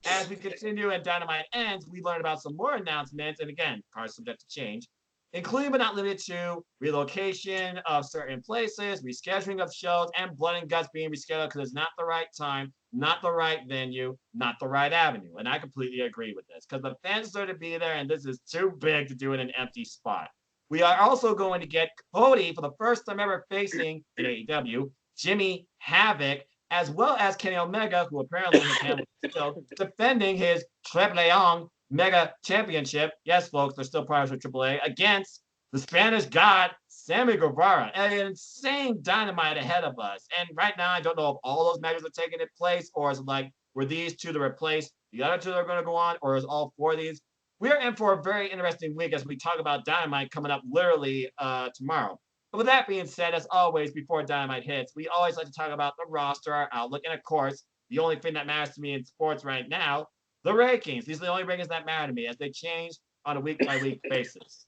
As we continue and Dynamite ends, we learn about some more announcements, and again, cards subject to change, including but not limited to relocation of certain places, rescheduling of shows, and Blood and Guts being rescheduled because it's not the right time, not the right venue, not the right avenue. And I completely agree with this because the fans are to be there, and this is too big to do in an empty spot. We are also going to get Cody for the first time ever facing in AEW, Jimmy Havoc, as well as Kenny Omega, who apparently has handled still defending his Triple A Mega Championship. Yes, folks, they're still partners with AAA against the Spanish God, Sammy Guevara. An insane Dynamite ahead of us. And right now, I don't know if all those matches are taking place, or is it like, were these two to replace the other two that are going to go on, or is all 4 of these? We are in for a very interesting week as we talk about Dynamite coming up literally tomorrow. But with that being said, as always, before Dynamite hits, we always like to talk about the roster, our outlook, and of course, the only thing that matters to me in sports right now, the rankings. These are the only rankings that matter to me as they change on a week-by-week basis.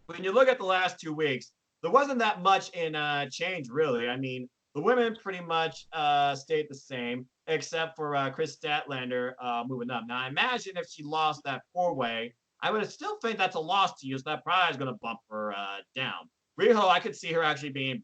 When you look at the last 2 weeks, there wasn't that much in change, really. I mean, the women pretty much stayed the same, except for Chris Statlander moving up. Now, I imagine if she lost that 4-way, I would still think that's a loss to you, so that probably is going to bump her down. Riho, I could see her actually being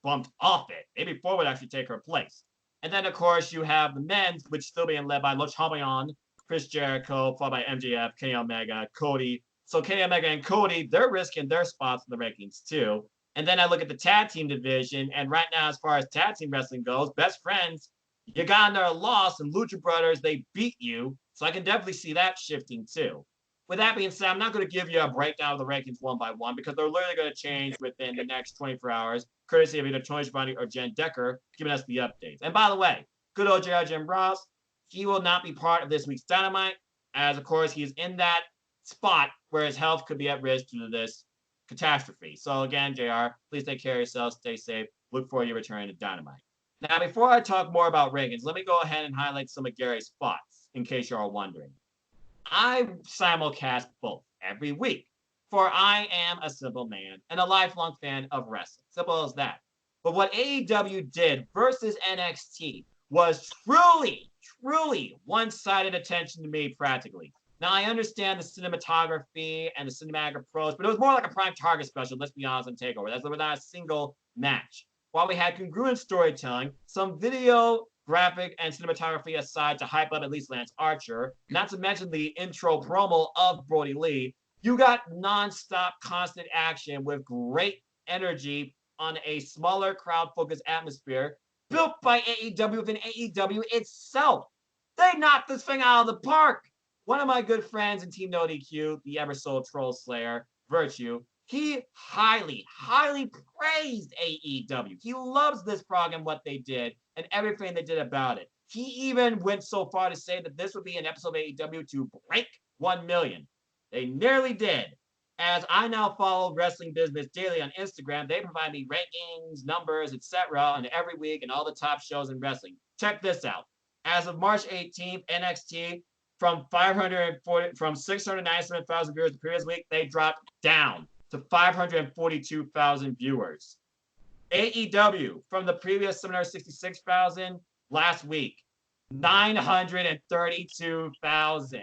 bumped off it. Maybe 4 would actually take her place. And then, of course, you have the men's, which still being led by Le Champion, Chris Jericho, followed by MJF, Kenny Omega, Cody. So Kenny Omega and Cody, they're risking their spots in the rankings too. And then I look at the tag team division, and right now, as far as tag team wrestling goes, Best Friends, you got another loss, and Lucha Brothers, they beat you. So I can definitely see that shifting too. With that being said, I'm not going to give you a breakdown of the rankings one by one because they're literally going to change within the next 24 hours, courtesy of either Tony Schiavone or Jen Decker giving us the updates. And by the way, good old JR Jim Ross, he will not be part of this week's Dynamite, as of course he's in that spot where his health could be at risk due to this catastrophe. So again, JR, please take care of yourself, stay safe, look for your return to Dynamite. Now, before I talk more about rankings, let me go ahead and highlight some of Gary's spots, in case you're all wondering. I simulcast both every week, for I am a simple man and a lifelong fan of wrestling. Simple as that. But what AEW did versus NXT was truly, truly one-sided attention to me practically. Now, I understand the cinematography and the cinematic approach, but it was more like a prime target special, let's be honest, on TakeOver. That's without a single match. While we had congruent storytelling, some video graphic and cinematography aside to hype up at least Lance Archer, not to mention the intro promo of Brody Lee, you got nonstop constant action with great energy on a smaller crowd-focused atmosphere built by AEW within AEW itself. They knocked this thing out of the park. One of my good friends in Team NoDQ, the Eversoul Troll Slayer, Virtue, he highly, highly praised AEW. He loves this prog and what they did and everything they did about it. He even went so far to say that this would be an episode of AEW to break 1 million. They nearly did. As I now follow Wrestling Business Daily on Instagram, they provide me rankings, numbers, etc. on every week and all the top shows in wrestling. Check this out. As of March 18th, NXT from 697,000 viewers the previous week, they dropped down to 542,000 viewers. AEW from the previous 766,000 last week, 932,000.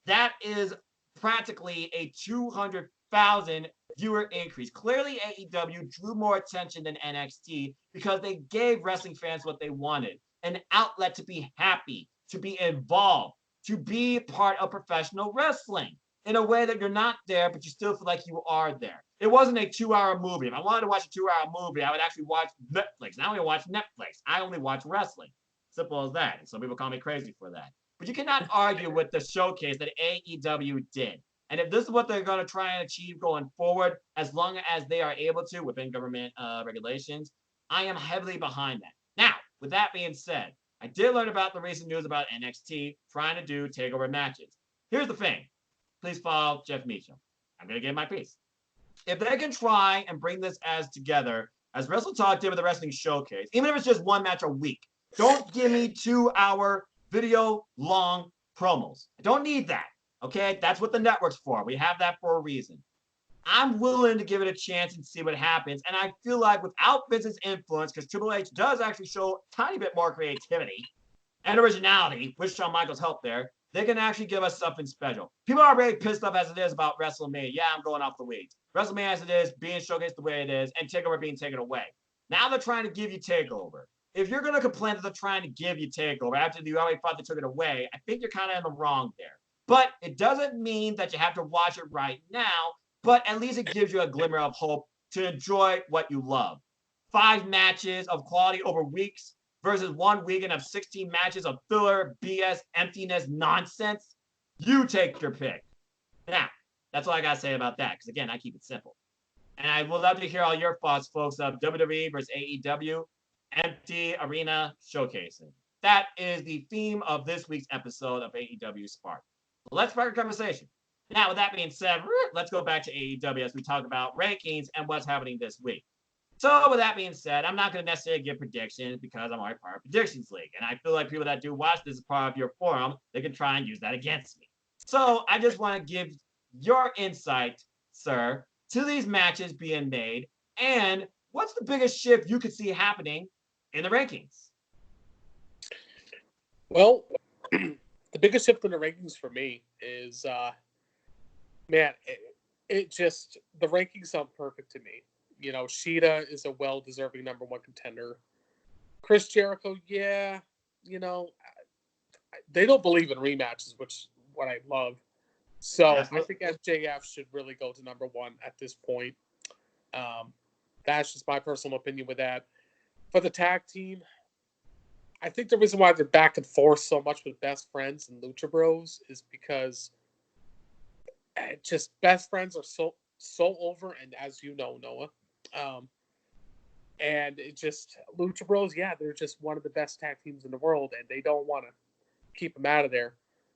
That is practically a 200,000 viewer increase. Clearly, AEW drew more attention than NXT because they gave wrestling fans what they wanted, an outlet to be happy, to be involved, to be part of professional wrestling in a way that you're not there, but you still feel like you are there. It wasn't a 2-hour movie. If I wanted to watch a 2-hour movie, I would actually watch Netflix. And I only watch Netflix. I only watch wrestling. Simple as that. And some people call me crazy for that. But you cannot argue with the showcase that AEW did. And if this is what they're going to try and achieve going forward, as long as they are able to within government regulations, I am heavily behind that. Now, with that being said, I did learn about the recent news about NXT trying to do takeover matches. Here's the thing. Please follow Jeff Meacham. I'm going to give my piece. If they can try and bring this as together as Wrestle Talk did with the Wrestling Showcase, even if it's just one match a week, don't give me 2-hour video long promos. I don't need that. Okay, that's what the network's for. We have that for a reason. I'm willing to give it a chance and see what happens. And I feel like without Vince's influence, because Triple H does actually show a tiny bit more creativity and originality with Shawn Michaels' help there, they can actually give us something special. People are already pissed off as it is about WrestleMania. Yeah, I'm going off the weeds. WrestleMania as it is, being showcased the way it is, and TakeOver being taken away. Now they're trying to give you TakeOver. If you're going to complain that they're trying to give you TakeOver after you already thought they took it away, I think you're kind of in the wrong there. But it doesn't mean that you have to watch it right now, but at least it gives you a glimmer of hope to enjoy what you love. 5 matches of quality over weeks versus 1 weekend of 16 matches of filler, BS, emptiness, nonsense. You take your pick. Now, that's all I got to say about that, because again, I keep it simple. And I would love to hear all your thoughts, folks, of WWE versus AEW, empty arena showcasing. That is the theme of this week's episode of AEWSPARK. Let's spark a conversation. Now, with that being said, let's go back to AEW as we talk about rankings and what's happening this week. So, with that being said, I'm not going to necessarily give predictions because I'm already part of Predictions League. And I feel like people that do watch this as part of your forum, they can try and use that against me. So, I just want to give your insight, sir, to these matches being made and what's the biggest shift you could see happening in the rankings? Well, the biggest shift in the rankings for me is, it just, the rankings sound perfect to me. You know, Sheeta is a well-deserving number 1 contender. Chris Jericho, yeah, you know, they don't believe in rematches, which is what I love. So I think SJF should really go to number 1 at this point. That's just my personal opinion with that. For the tag team, I think the reason why they're back and forth so much with Best Friends and Lucha Bros is because just Best Friends are so over, and as you know, Noah, and it just Lucha Bros, yeah, they're just one of the best tag teams in the world, and they don't want to keep them out of there.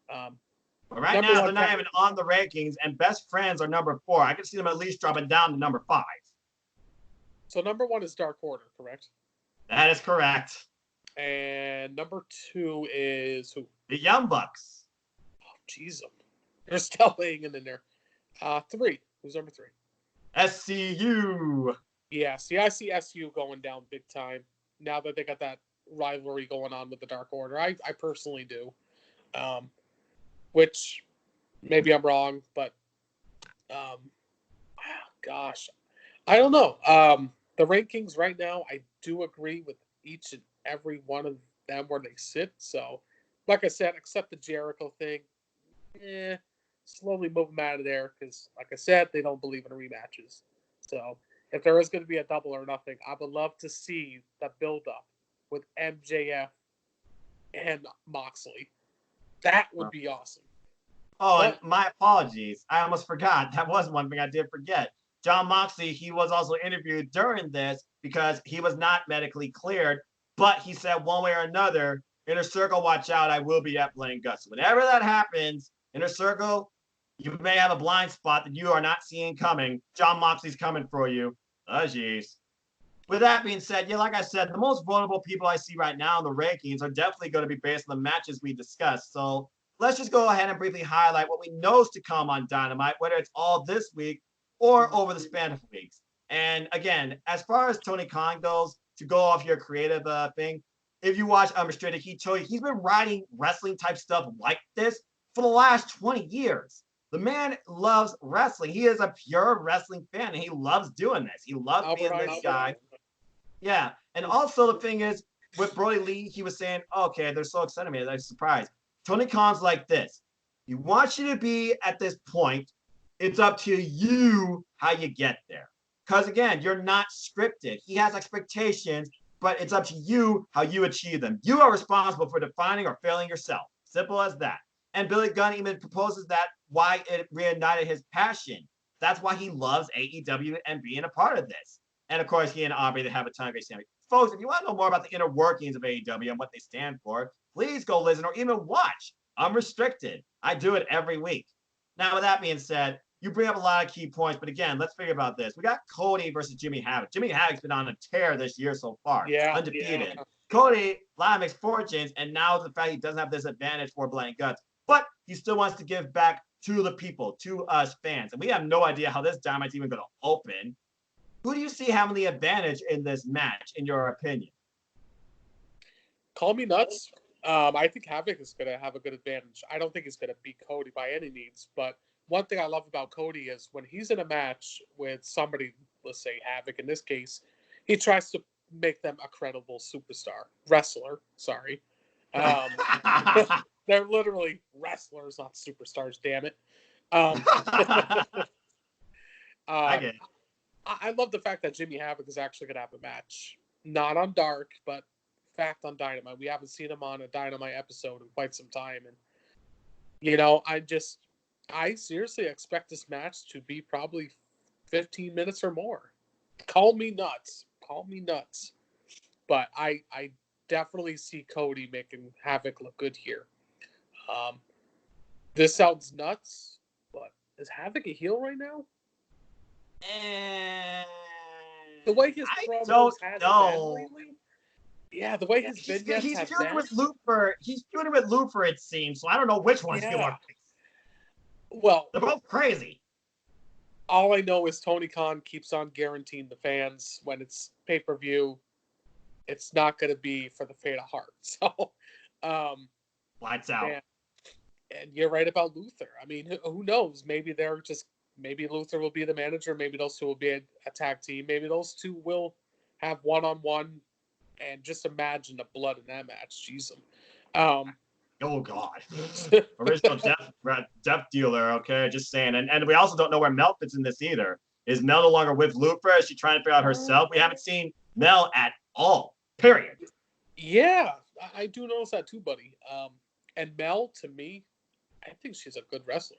But right now, they're not even on the rankings, and Best Friends are number 4. I can see them at least dropping down to number 5. So number 1 is Dark Order, correct? That is correct. And number 2 is who? The Young Bucks. Oh, jeez. They're still hanging in there. 3. Who's number 3? SCU. Yeah, see, I see SU going down big time now that they got that rivalry going on with the Dark Order. I personally do. Which maybe I'm wrong, but gosh, I don't know. The rankings right now, I do agree with each and every one of them where they sit. So, like I said, except the Jericho thing, slowly move them out of there because, like I said, they don't believe in rematches. So, if there is going to be a double or nothing, I would love to see the build-up with MJF and Moxley. That would be awesome. Oh, and my apologies. I almost forgot. That was one thing I did forget. John Moxley, he was also interviewed during this because he was not medically cleared, but he said one way or another, Inner Circle, watch out, I will be at Playing Guts. Whenever that happens, Inner Circle, you may have a blind spot that you are not seeing coming. John Moxley's coming for you. Oh, jeez. With that being said, yeah, like I said, the most vulnerable people I see right now in the rankings are definitely going to be based on the matches we discussed. So let's just go ahead and briefly highlight what we know is to come on Dynamite, whether it's all this week or over the span of weeks. And again, as far as Tony Khan goes, to go off your creative thing, if you watch Unrestricted, he's been writing wrestling type stuff like this for the last 20 years. The man loves wrestling. He is a pure wrestling fan, and he loves doing this. He loves being this guy. Yeah. And also the thing is, with Brody Lee, he was saying, okay, they're so excited me. I'm surprised. Tony Khan's like this. He wants you to be at this point. It's up to you how you get there. Because again, you're not scripted. He has expectations, but it's up to you how you achieve them. You are responsible for defining or failing yourself. Simple as that. And Billy Gunn even proposes that why it reignited his passion. That's why he loves AEW and being a part of this. And of course, he and Aubrey, they have a ton of great standing. Folks, if you want to know more about the inner workings of AEW and what they stand for, please go listen or even watch Unrestricted. I do it every week. Now, with that being said, you bring up a lot of key points, but again, let's figure about this. We got Cody versus Jimmy Havoc. Jimmy Havoc's been on a tear this year so far, undefeated. Yeah. Cody, a lot of mixed fortunes, and now the fact he doesn't have this advantage for Blank Guts, but he still wants to give back to the people, to us fans. And we have no idea how this Dynamite's even going to open. Who do you see having the advantage in this match, in your opinion? Call me nuts. I think Havoc is going to have a good advantage. I don't think he's going to beat Cody by any means, but one thing I love about Cody is when he's in a match with somebody, let's say Havoc in this case, he tries to make them a credible wrestler. Sorry. They're literally wrestlers, not superstars, damn it. I get it. I love the fact that Jimmy Havoc is actually going to have a match. Not on Dark, but fact on Dynamite. We haven't seen him on a Dynamite episode in quite some time. And, you know, I seriously expect this match to be probably 15 minutes or more. Call me nuts. But I definitely see Cody making Havoc look good here. This sounds nuts, but is Havoc a heel right now? The way his promos has been lately? Yeah, the way his vignettes he's feuding with Luther. He's feuding with Luther, it seems. So I don't know which one's more. Well, they're both crazy. All I know is Tony Khan keeps on guaranteeing the fans when it's pay-per-view, it's not going to be for the faint of heart. So, lights out. And you're right about Luther. I mean, who knows? Maybe Luther will be the manager. Maybe those two will be a tag team. Maybe those two will have one-on-one. And just imagine the blood in that match. Jeez. Oh, God. Original death dealer, okay? Just saying. And we also don't know where Mel fits in this either. Is Mel no longer with Luther? Is she trying to figure out herself? We haven't seen Mel at all, period. Yeah, I do notice that too, buddy. And Mel, to me, I think she's a good wrestler.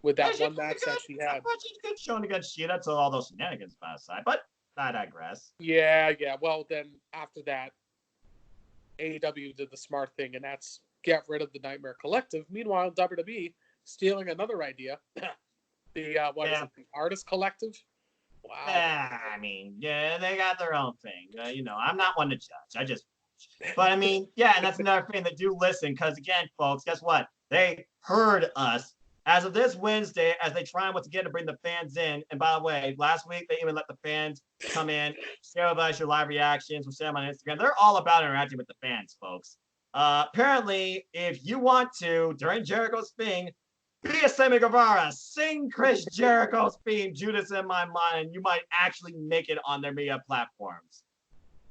With that one match that she had. She's good showing against Sheeta until all those shenanigans by the side. But I digress. Yeah. Well, then after that, AEW did the smart thing, and that's get rid of the Nightmare Collective. Meanwhile, WWE stealing another idea. The Artist Collective. Wow. I mean, yeah, they got their own thing. I'm not one to judge. I just But I mean, yeah, and that's another thing that do listen, because again, folks, guess what? They heard us. As of this Wednesday, as they try once again to bring the fans in, and by the way, last week they even let the fans come in, share with us your live reactions, we'll share them on Instagram. They're all about interacting with the fans, folks. Apparently, if you want to, during Jericho's thing, be a Sammy Guevara, sing Chris Jericho's theme, Judas in My Mind, and you might actually make it on their media platforms.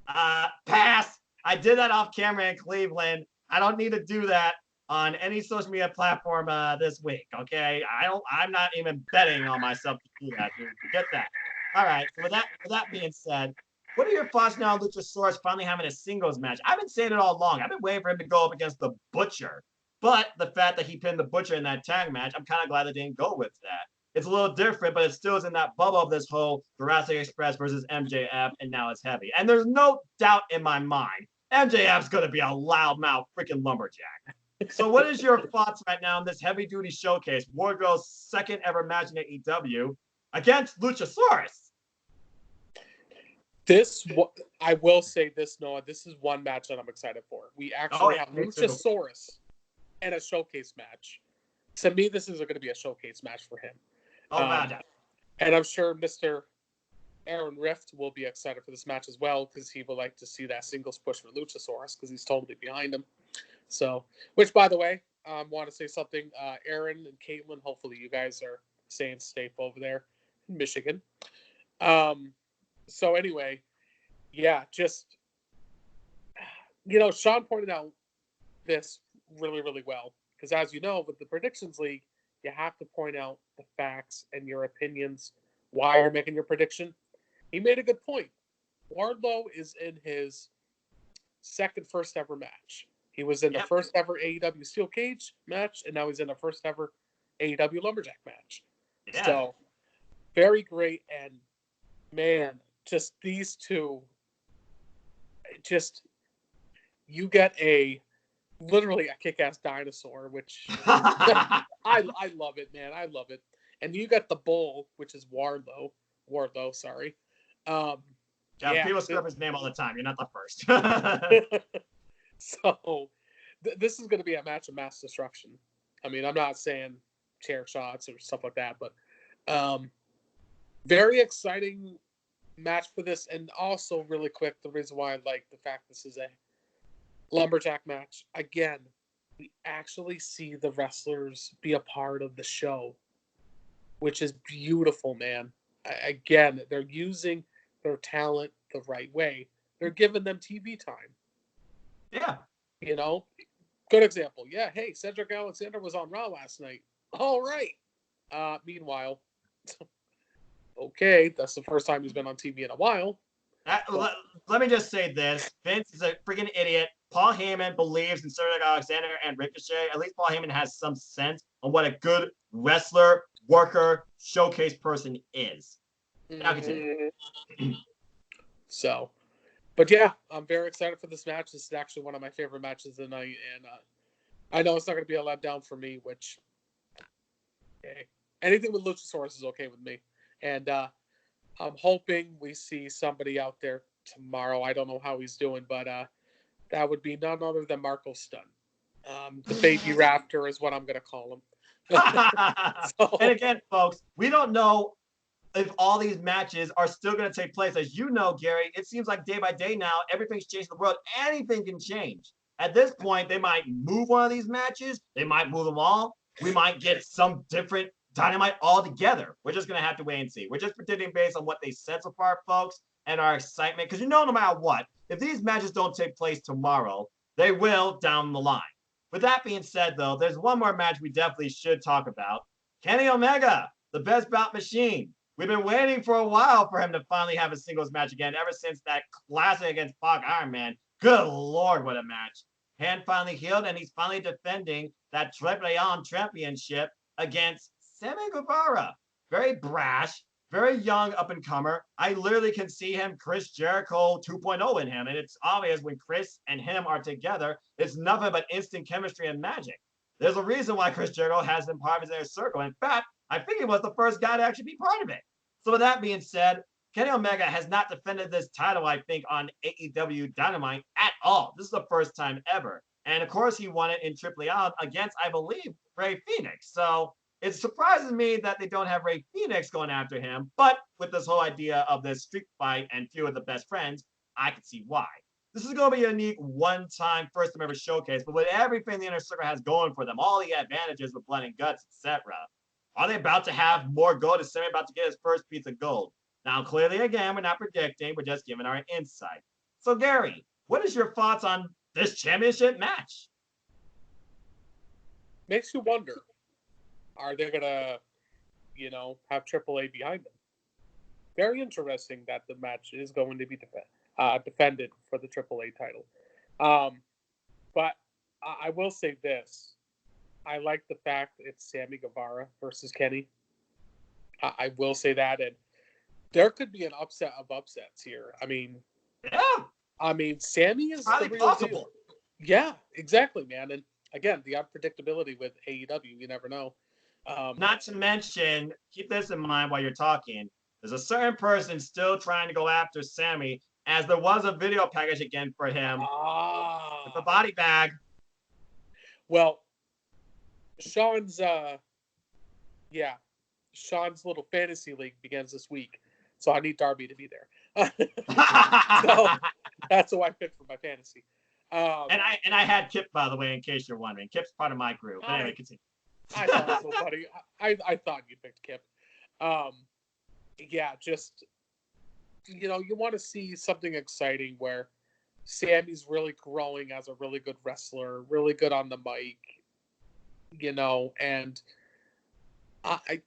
Pass. I did that off camera in Cleveland. I don't need to do that on any social media platform this week. Okay, I'm not even betting on myself to do that, dude. Forget that. All right. So with that being said, what are your thoughts now on Luchasaurus finally having a singles match? I've been saying it all along. I've been waiting for him to go up against the Butcher, but the fact that he pinned the Butcher in that tag match, I'm kind of glad they didn't go with that. It's a little different, but it still is in that bubble of this whole Jurassic Express versus MJF, and now it's heavy. And there's no doubt in my mind, MJF's going to be a loudmouth freaking lumberjack. So what is your thoughts right now on this heavy-duty showcase, Wardlow's second ever match in AEW against Luchasaurus? I will say this, Noah. This is one match that I'm excited for. We actually have Luchasaurus and a showcase match. To me, this is going to be a showcase match for him. Oh, wow. And I'm sure Mr. Aaron Rift will be excited for this match as well, because he would like to see that singles push for Luchasaurus, because he's totally behind him. So, which, by the way, want to say something. Aaron and Caitlin, hopefully you guys are staying safe over there in Michigan. So anyway, yeah, just, Sean pointed out this really, really well. Because as you know, with the Predictions League, you have to point out the facts and your opinions, why you're making your prediction. He made a good point. Wardlow is in his first ever match. He was in the first ever AEW Steel Cage match, and now he's in the first ever AEW Lumberjack match. Yeah. So, very great. And, man, just these two, you get literally a kick-ass dinosaur, which I love it, man. I love it. And you got the bull, which is Wardlow, sorry. People screw up his name all the time. You're not the first. So this is going to be a match of mass destruction. I mean, I'm not saying chair shots or stuff like that, but very exciting match for this. And also, really quick, the reason why I like the fact this is a lumberjack match, again, we actually see the wrestlers be a part of the show, which is beautiful, man. Again, they're using their talent the right way. They're giving them TV time. Yeah. Good example. Yeah, hey, Cedric Alexander was on Raw last night. All right. Meanwhile, okay, that's the first time he's been on TV in a while. Let me just say this. Vince is a freaking idiot. Paul Heyman believes in Cedric Alexander and Ricochet. At least Paul Heyman has some sense on what a good wrestler, worker, showcase person is. Now continue. So, but yeah, I'm very excited for this match. This is actually one of my favorite matches of the night, and I know it's not going to be a letdown for me, which, okay. Anything with Luchasaurus is okay with me. And I'm hoping we see somebody out there tomorrow. I don't know how he's doing, but that would be none other than Marco Stunt. The baby raptor is what I'm going to call him. And again, folks, we don't know if all these matches are still going to take place. As you know, Gary, it seems like day by day now, everything's changed in the world. Anything can change. At this point, they might move one of these matches. They might move them all. We might get some different Dynamite altogether. We're just going to have to wait and see. We're just predicting based on what they said so far, folks, and our excitement. Because no matter what, if these matches don't take place tomorrow, they will down the line. With that being said, though, there's one more match we definitely should talk about. Kenny Omega, the Best Bout Machine. We've been waiting for a while for him to finally have a singles match again, ever since that classic against Pac Iron Man. Good Lord, what a match. Hand finally healed, and he's finally defending that Triple A championship against Sammy Guevara. Very brash, very young up-and-comer. I literally can see him, Chris Jericho 2.0 in him, and it's obvious when Chris and him are together, it's nothing but instant chemistry and magic. There's a reason why Chris Jericho has been part of his inner circle. In fact, I think he was the first guy to actually be part of it. So with that being said, Kenny Omega has not defended this title, I think, on AEWDynamite at all. This is the first time ever. And of course, he won it in Triple A against, I believe, Rey Fenix. So it surprises me that they don't have Rey Fenix going after him. But with this whole idea of this street fight and few of the best friends, I can see why. This is going to be a unique one-time, first-time ever showcase. But with everything the Inner Circle has going for them, all the advantages with blood and guts, etc., are they about to have more gold? Is Sammy about to get his first piece of gold? Now, clearly, again, we're not predicting. We're just giving our insight. So, Gary, what is your thoughts on this championship match? Makes you wonder, are they going to, have AAA behind them? Very interesting that the match is going to be defended for the AAA title. But I will say this. I like the fact it's Sammy Guevara versus Kenny. I will say that. And there could be an upset of upsets here. Sammy is highly the real possible. deal. Yeah, exactly, man. And again, the unpredictability with AEW, you never know. Not to mention, keep this in mind while you're talking. There's a certain person still trying to go after Sammy, as there was a video package again for him with a body bag. Well, Sean's little fantasy league begins this week, so I need Darby to be there. So that's who I picked for my fantasy. And I had Kip, by the way, in case you're wondering. Kip's part of my group. But anyway, continue. I thought so, buddy. I thought you picked Kip. Just you want to see something exciting where Sammy's really growing as a really good wrestler, really good on the mic, and I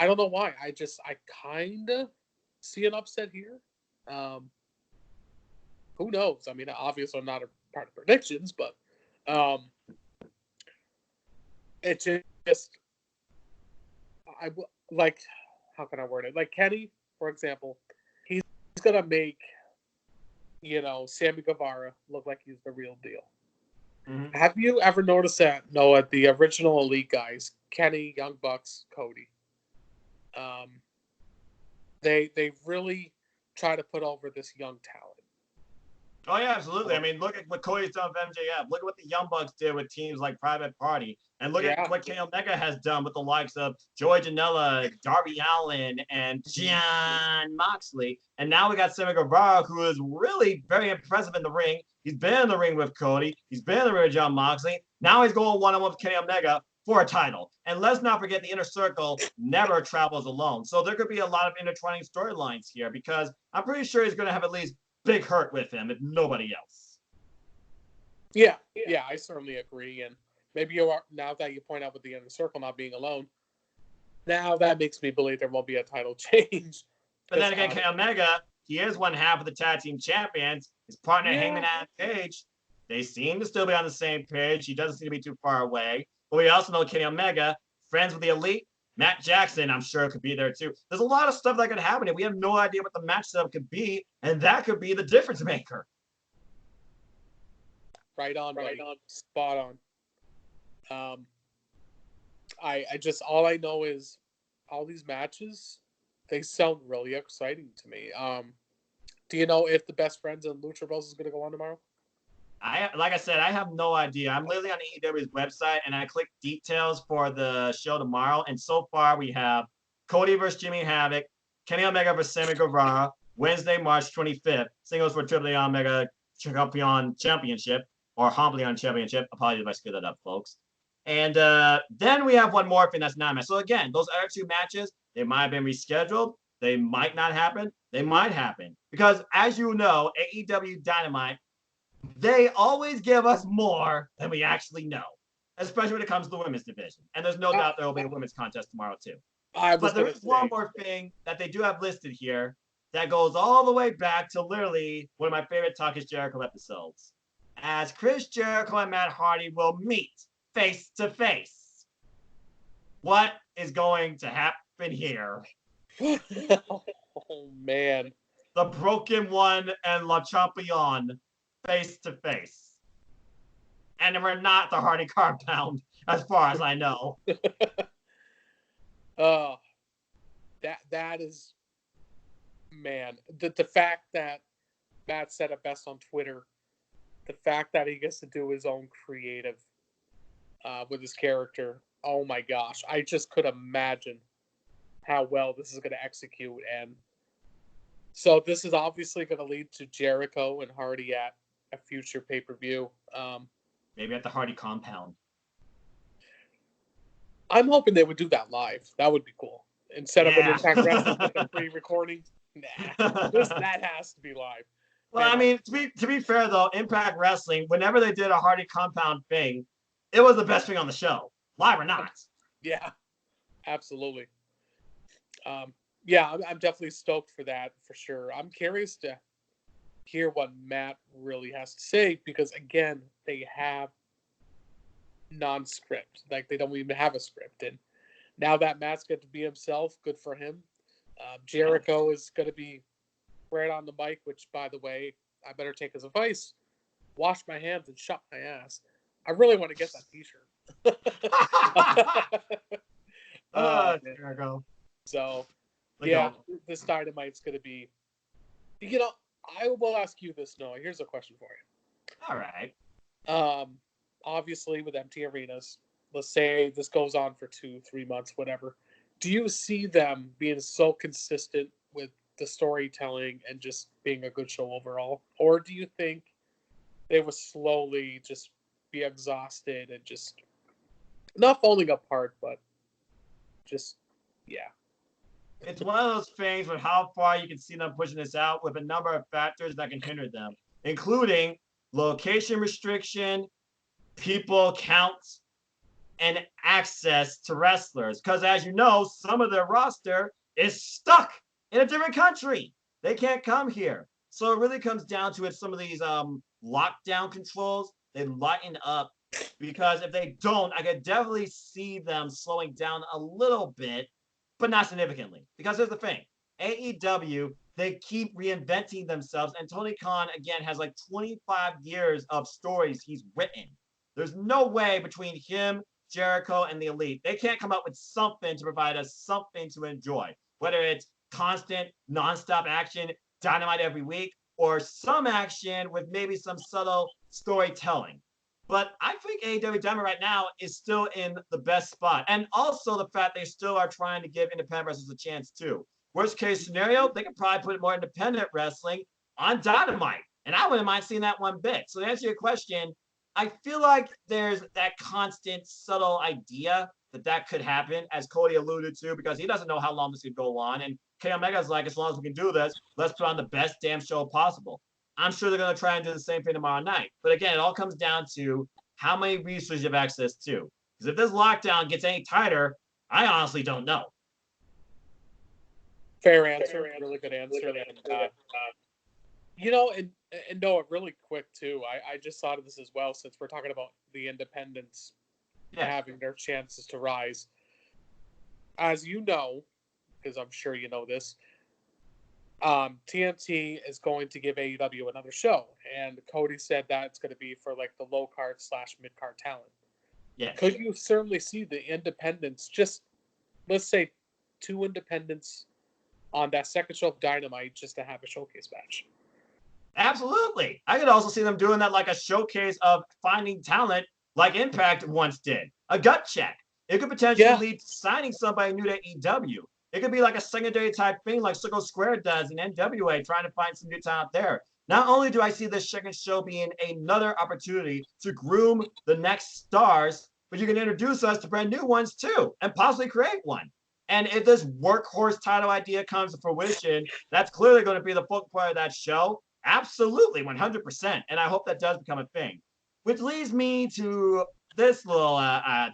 don't know why. I kind of see an upset here. Who knows? Obviously I'm not a part of predictions, but it just how can I word it? Like Kenny, for example, he's gonna make Sammy Guevara look like he's the real deal. Mm-hmm. Have you ever noticed that, Noah, the original Elite guys, Kenny, Young Bucks, Cody, they really try to put over this young talent. Oh, yeah, absolutely. Look at what Cody's done with MJF. Look at what the Young Bucks did with teams like Private Party. And look at what Kenny Omega has done with the likes of Joey Janela, Darby Allin, and Jon Moxley. And now we got Sammy Guevara, who is really very impressive in the ring. He's been in the ring with Cody. He's been in the ring with Jon Moxley. Now he's going one-on-one with Kenny Omega for a title. And let's not forget the Inner Circle never travels alone. So there could be a lot of intertwining storylines here, because I'm pretty sure he's going to have at least Big Hurt with him, if nobody else. Yeah, I certainly agree. And maybe now that you point out with the Inner Circle not being alone, now that makes me believe there won't be a title change. But then again, Kenny Omega, he is one half of the tag team champions. His partner, Hangman Adam Page, they seem to still be on the same page. He doesn't seem to be too far away. But we also know Kenny Omega, friends with the Elite. Matt Jackson, I'm sure, could be there too. There's a lot of stuff that could happen, and we have no idea what the match setup could be, and that could be the difference maker. Right on. Spot on. I just, all I know is all these matches, they sound really exciting to me. Do you know if the Best Friends and Lucha Bros is going to go on tomorrow? Like I said, I have no idea. I'm literally on AEW's website, and I click details for the show tomorrow. And so far, we have Cody versus Jimmy Havoc, Kenny Omega versus Sammy Guevara, Wednesday, March 25th, singles for Triple Omega Champion Championship, or Homblion Championship. Apologies if I screwed that up, folks. And then we have one more thing that's not match. So again, those other two matches, they might have been rescheduled. They might not happen. They might happen. Because as you know, AEWDynamite, they always give us more than we actually know, especially when it comes to the women's division. And there's no doubt there will be a women's contest tomorrow, too. But there is one more thing that they do have listed here that goes all the way back to literally one of my favorite Talk is Jericho episodes, as Chris Jericho and Matt Hardy will meet face to face. What is going to happen here? Oh, man. The Broken One and La Champion face to face. And we're not the Hardy Compound, as far as I know. That is, man, the fact that Matt said it best on Twitter, the fact that he gets to do his own creative with his character, oh my gosh, I just could imagine how well this is going to execute. And so this is obviously going to lead to Jericho and Hardy at a future pay-per-view. Maybe at the Hardy Compound. I'm hoping they would do that live. That would be cool. Instead of an Impact Wrestling with a pre-recording. Nah, that has to be live. Well, I mean, to be fair though, Impact Wrestling, whenever they did a Hardy Compound thing, it was the best thing on the show, live or not. Yeah, absolutely. Yeah, I'm definitely stoked for that for sure. I'm curious to hear what Matt really has to say because again, they have non-script. Like they don't even have a script, and now that Matt's got to be himself, good for him. Jericho is going to be right on the mic, which, by the way, I better take his advice. Wash my hands and shut my ass. I really want to get that T-shirt. Jericho. So, The yeah, goat. this Dynamite's going to be. You know, I will ask you this, Noah. Here's a question for All right. you. Obviously, with empty arenas, let's say this goes on for 2-3 months, whatever. Do you see them being so consistent with the storytelling and just being a good show overall? Or do you think they will slowly just be exhausted and just not falling apart, but just, yeah. It's one of those things with how far you can see them pushing this out with a number of factors that can hinder them, including location restriction, people counts, and access to wrestlers. Because as you know, some of their roster is stuck in a different country. They can't come here. So it really comes down to it. Some of these lockdown controls, they lighten up because if they don't, I could definitely see them slowing down a little bit, but not significantly. Because here's the thing, AEW, they keep reinventing themselves, and Tony Khan again has like 25 years of stories he's written. There's no way between him, Jericho, and the Elite, they can't come up with something to provide us something to enjoy, whether it's constant, nonstop action, Dynamite every week, or some action with maybe some subtle storytelling. But I think AEW Dynamite right now is still in the best spot. And also the fact they still are trying to give independent wrestlers a chance too. Worst case scenario, they could probably put more independent wrestling on Dynamite. And I wouldn't mind seeing that one bit. So to answer your question, I feel like there's that constant, subtle idea that could happen, as Cody alluded to, because he doesn't know how long this could go on. And K Omega's like, as long as we can do this, let's put on the best damn show possible. I'm sure they're going to try and do the same thing tomorrow night. But again, it all comes down to how many resources you have access to. Because if this lockdown gets any tighter, I honestly don't know. Fair answer. Really good answer. And, and Noah, really quick too. I just thought of this as well since we're talking about the independents having their chances to rise. As you know, because I'm sure you know this, TNT is going to give AEW another show, and Cody said that it's going to be for like the low card / mid card talent. Yes. Could you certainly see the independents? Just let's say 2 independents on that second show of Dynamite just to have a showcase match. Absolutely. I could also see them doing that like a showcase of finding talent like Impact once did. A gut check. It could potentially lead to signing somebody new to AEW. It could be like a secondary type thing like Circle Square does in NWA, trying to find some new talent there. Not only do I see this second show being another opportunity to groom the next stars, but you can introduce us to brand new ones too, and possibly create one. And if this workhorse title idea comes to fruition, that's clearly going to be the focal point of that show. Absolutely, 100%. And I hope that does become a thing. Which leads me to this little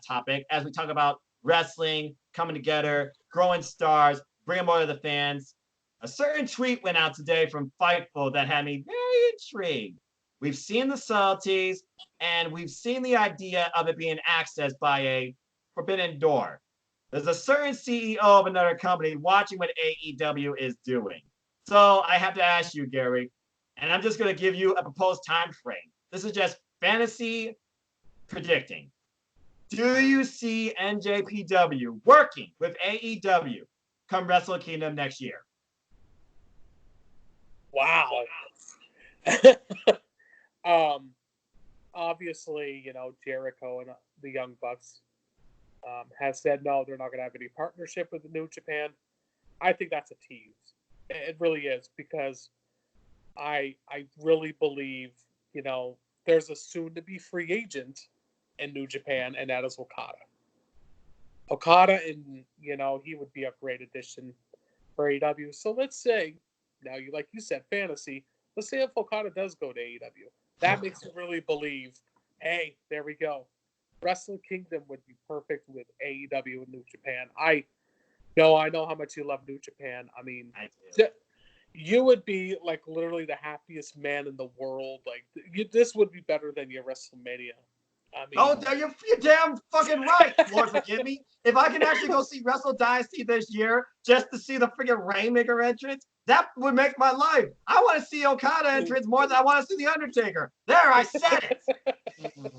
topic as we talk about wrestling, coming together, growing stars, bringing more to the fans. A certain tweet went out today from Fightful that had me very intrigued. We've seen the subtleties, and we've seen the idea of it being accessed by a forbidden door. There's a certain CEO of another company watching what AEW is doing. So I have to ask you, Gary, and I'm just going to give you a proposed time frame. This is just fantasy predicting. Do you see NJPW working with AEW come Wrestle Kingdom next year? Wow. Obviously, Jericho and the Young Bucks has said no, they're not going to have any partnership with the New Japan. I think that's a tease. It really is, because I really believe, there's a soon-to-be free agent in New Japan, and that is Okada. Okada, and, he would be a great addition for AEW. So let's say, now, like you said, fantasy, let's say if Okada does go to AEW, that makes you really believe, hey, there we go. Wrestle Kingdom would be perfect with AEW and New Japan. I know how much you love New Japan. I mean, you would be like literally the happiest man in the world. Like this would be better than your WrestleMania. I mean, oh, you're damn fucking right. Lord forgive me. If I can actually go see Wrestle Dynasty this year just to see the freaking Rainmaker entrance, that would make my life. I want to see Okada entrance more than I want to see the Undertaker. There, I said it.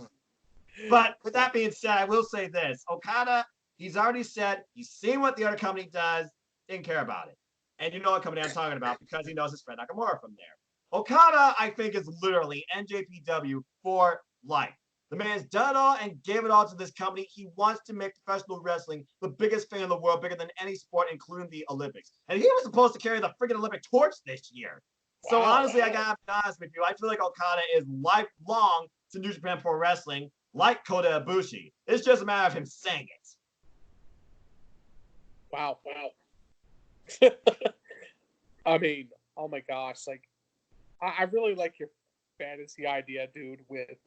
But with that being said, I will say this: Okada, he's already said he's seen what the other company does, didn't care about it. And you know what company I'm talking about because he knows his friend Nakamura from there. Okada, I think, is literally NJPW for life. The man's done it all and gave it all to this company. He wants to make professional wrestling the biggest thing in the world, bigger than any sport, including the Olympics. And he was supposed to carry the freaking Olympic torch this year. So honestly, I gotta be honest with you. I feel like Okada is lifelong to New Japan Pro Wrestling, like Kota Ibushi. It's just a matter of him saying it. Wow. I mean, oh my gosh, like I really like your fantasy idea, dude, with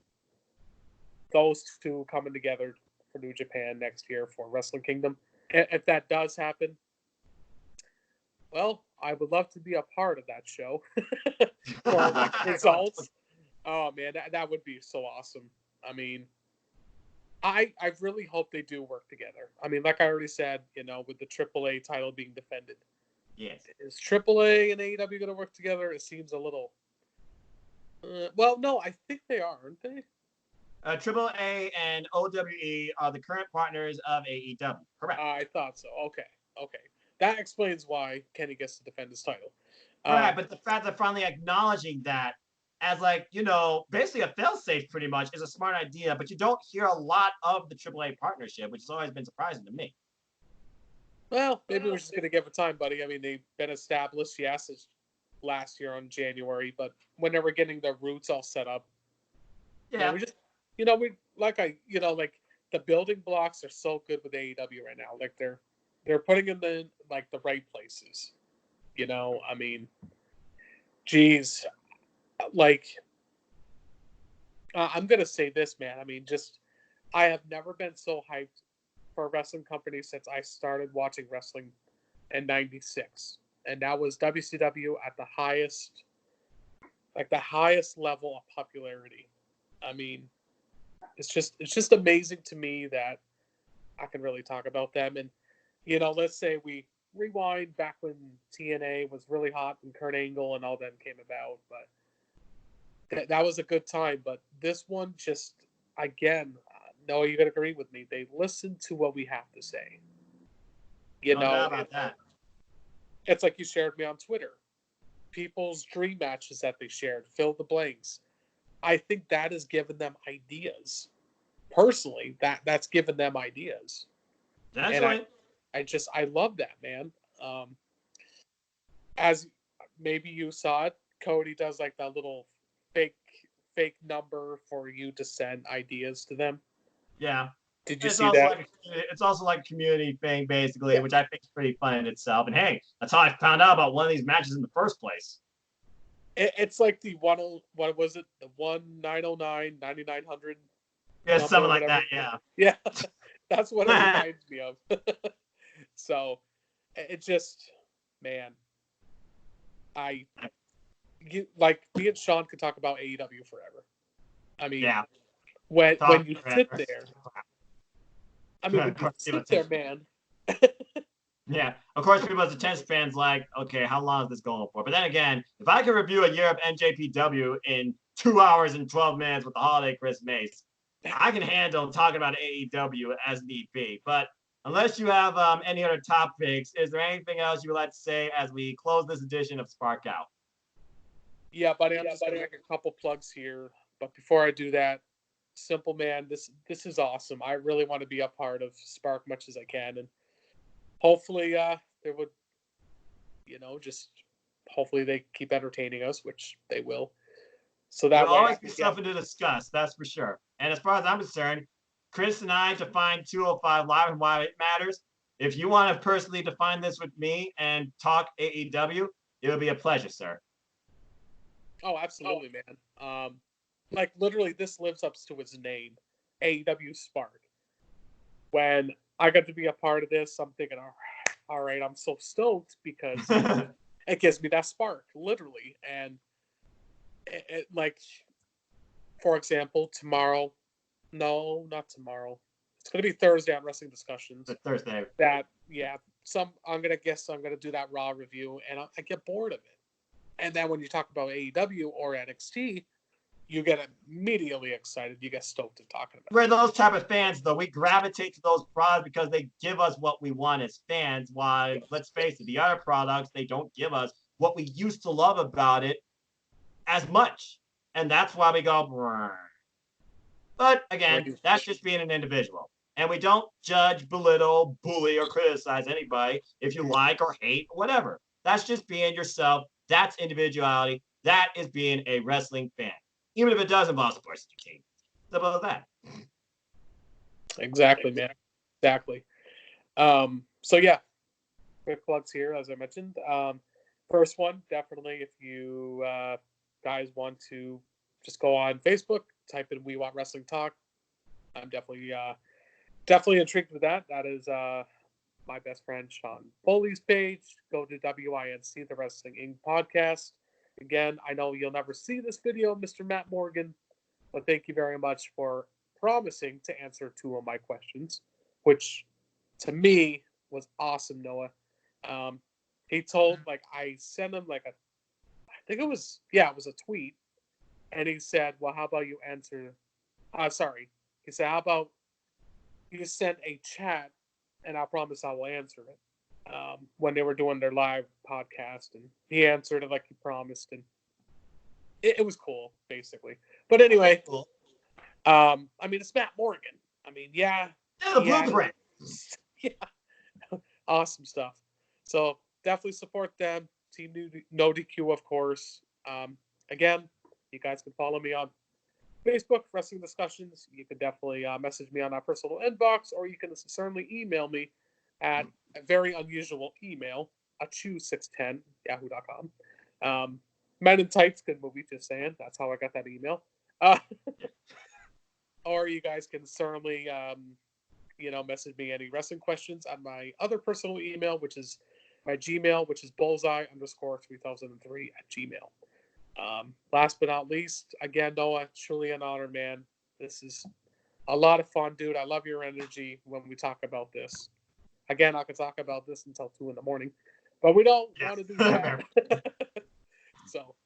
those two coming together for New Japan next year for Wrestle Kingdom. If that does happen, well, I would love to be a part of that show for like results. Oh man, that would be so awesome. I mean, I really hope they do work together. I mean, like I already said, with the AAA title being defended. Yes. Is AAA and AEW going to work together? It seems a little. Well, no, I think they are, aren't they? AAA and OWE are the current partners of AEW. Correct. I thought so. Okay. That explains why Kenny gets to defend his title. Right, but the fact that finally acknowledging that as basically a fail-safe pretty much is a smart idea, but you don't hear a lot of the AAA partnership, which has always been surprising to me. Well, maybe we're just going to give it time, buddy. I mean, they've been established, yes, last year on January, but when they were getting their roots all set up, we just, like the building blocks are so good with AEW right now. Like they're putting them in like the right places. I mean, geez, like I'm gonna say this, man. I mean, I have never been so hyped for a wrestling company since I started watching wrestling in '96, and that was WCW at the highest level of popularity. I mean, it's just amazing to me that I can really talk about them. And let's say we rewind back when TNA was really hot and Kurt Angle and all them came about, but that was a good time. But this one just, again, no, you gotta agree with me. They listen to what we have to say. No doubt about that. It's like you shared me on Twitter. People's dream matches that they shared, fill the blanks. I think that has given them ideas. Personally, that's given them ideas. That's and right. I love that, man. As maybe you saw it, Cody does like that little fake number for you to send ideas to them. Yeah. Did you see that? It's also like a community thing, basically, which I think is pretty fun in itself. And hey, that's how I found out about one of these matches in the first place. It's like the what was it? The 1909 9900. Yeah, something like that. Yeah. Yeah, that's what it reminds me of. So, it just, man, like me and Sean could talk about AEW forever. I mean, yeah. When you sit there, I mean, when you sit there, man. Yeah, of course, people as attention fans like, okay, how long is this going for? But then again, if I can review a year of NJPW in 2 hours and 12 minutes with the holiday Chris Mace, I can handle talking about AEW as need be. But unless you have any other topics, is there anything else you would like to say as we close this edition of Spark Out? Yeah, buddy, I'm just going to make a couple plugs here. But before I do that, Simple Man, this is awesome. I really want to be a part of Spark much as I can. And hopefully there would, just hopefully they keep entertaining us, which they will. So that will always be something to discuss, that's for sure. And as far as I'm concerned, Chris and I define 205 Live and why it matters. If you want to personally define this with me and talk AEW, it would be a pleasure, sir. Oh, absolutely, man. Like literally, this lives up to its name, AEWSPARK. When I got to be a part of this, I'm thinking, all right, I'm so stoked because it gives me that spark, literally. And like, for example, tomorrow, no, not tomorrow. It's gonna be Thursday on Wrestling Discussions. It's Thursday. That yeah, I'm gonna do that Raw review, and I get bored of it. And then when you talk about AEW or NXT, you get immediately excited. You get stoked at talking about We're those type of fans, though. We gravitate to those products because they give us what we want as fans. While, let's face it, the other products, they don't give us what we used to love about it as much. And that's why we go, brr. But again, it. that's just being an individual. And we don't judge, belittle, bully, or criticize anybody if you like or hate or whatever. That's just being yourself. That's individuality. That is being a wrestling fan, even if it does involve sports education. Simple as that. Exactly, man. Exactly. So yeah, quick plugs here, as I mentioned. First one, definitely, if you guys want to just go on Facebook, type in "We Want Wrestling Talk." I'm definitely intrigued with that. That is my best friend Sean Foley's page. Go to WINC, the Wrestling Inc. podcast. Again, I know you'll never see this video, Mr. Matt Morgan, but thank you very much for promising to answer 2 of my questions, which to me was awesome, Noah. He told, like, I sent him like I think it was a tweet, and he said, well, how about you answer, sorry. He said, how about you send a chat and I promise I will answer it. When they were doing their live podcast, and he answered it like he promised, and it was cool, basically. But anyway, Cool. I mean, it's Matt Morgan. I mean, yeah, the blueprint. Yeah, awesome stuff. So definitely support them. Team NoDQ, of course. Again, you guys can follow me on Facebook, Wrestling Discussions. You can definitely message me on our personal inbox, or you can certainly email me at a very unusual email, achu610, yahoo.com. Men in Tights, good movie, just saying. That's how I got that email. Or you guys can certainly, message me any wrestling questions on my other personal email, which is my Gmail, which is bullseye_3003 @gmail. Last but not least, again, Noah, truly an honor, man. This is a lot of fun, dude. I love your energy when we talk about this. Again, I could talk about this until 2 a.m, but we don't want to do that. So,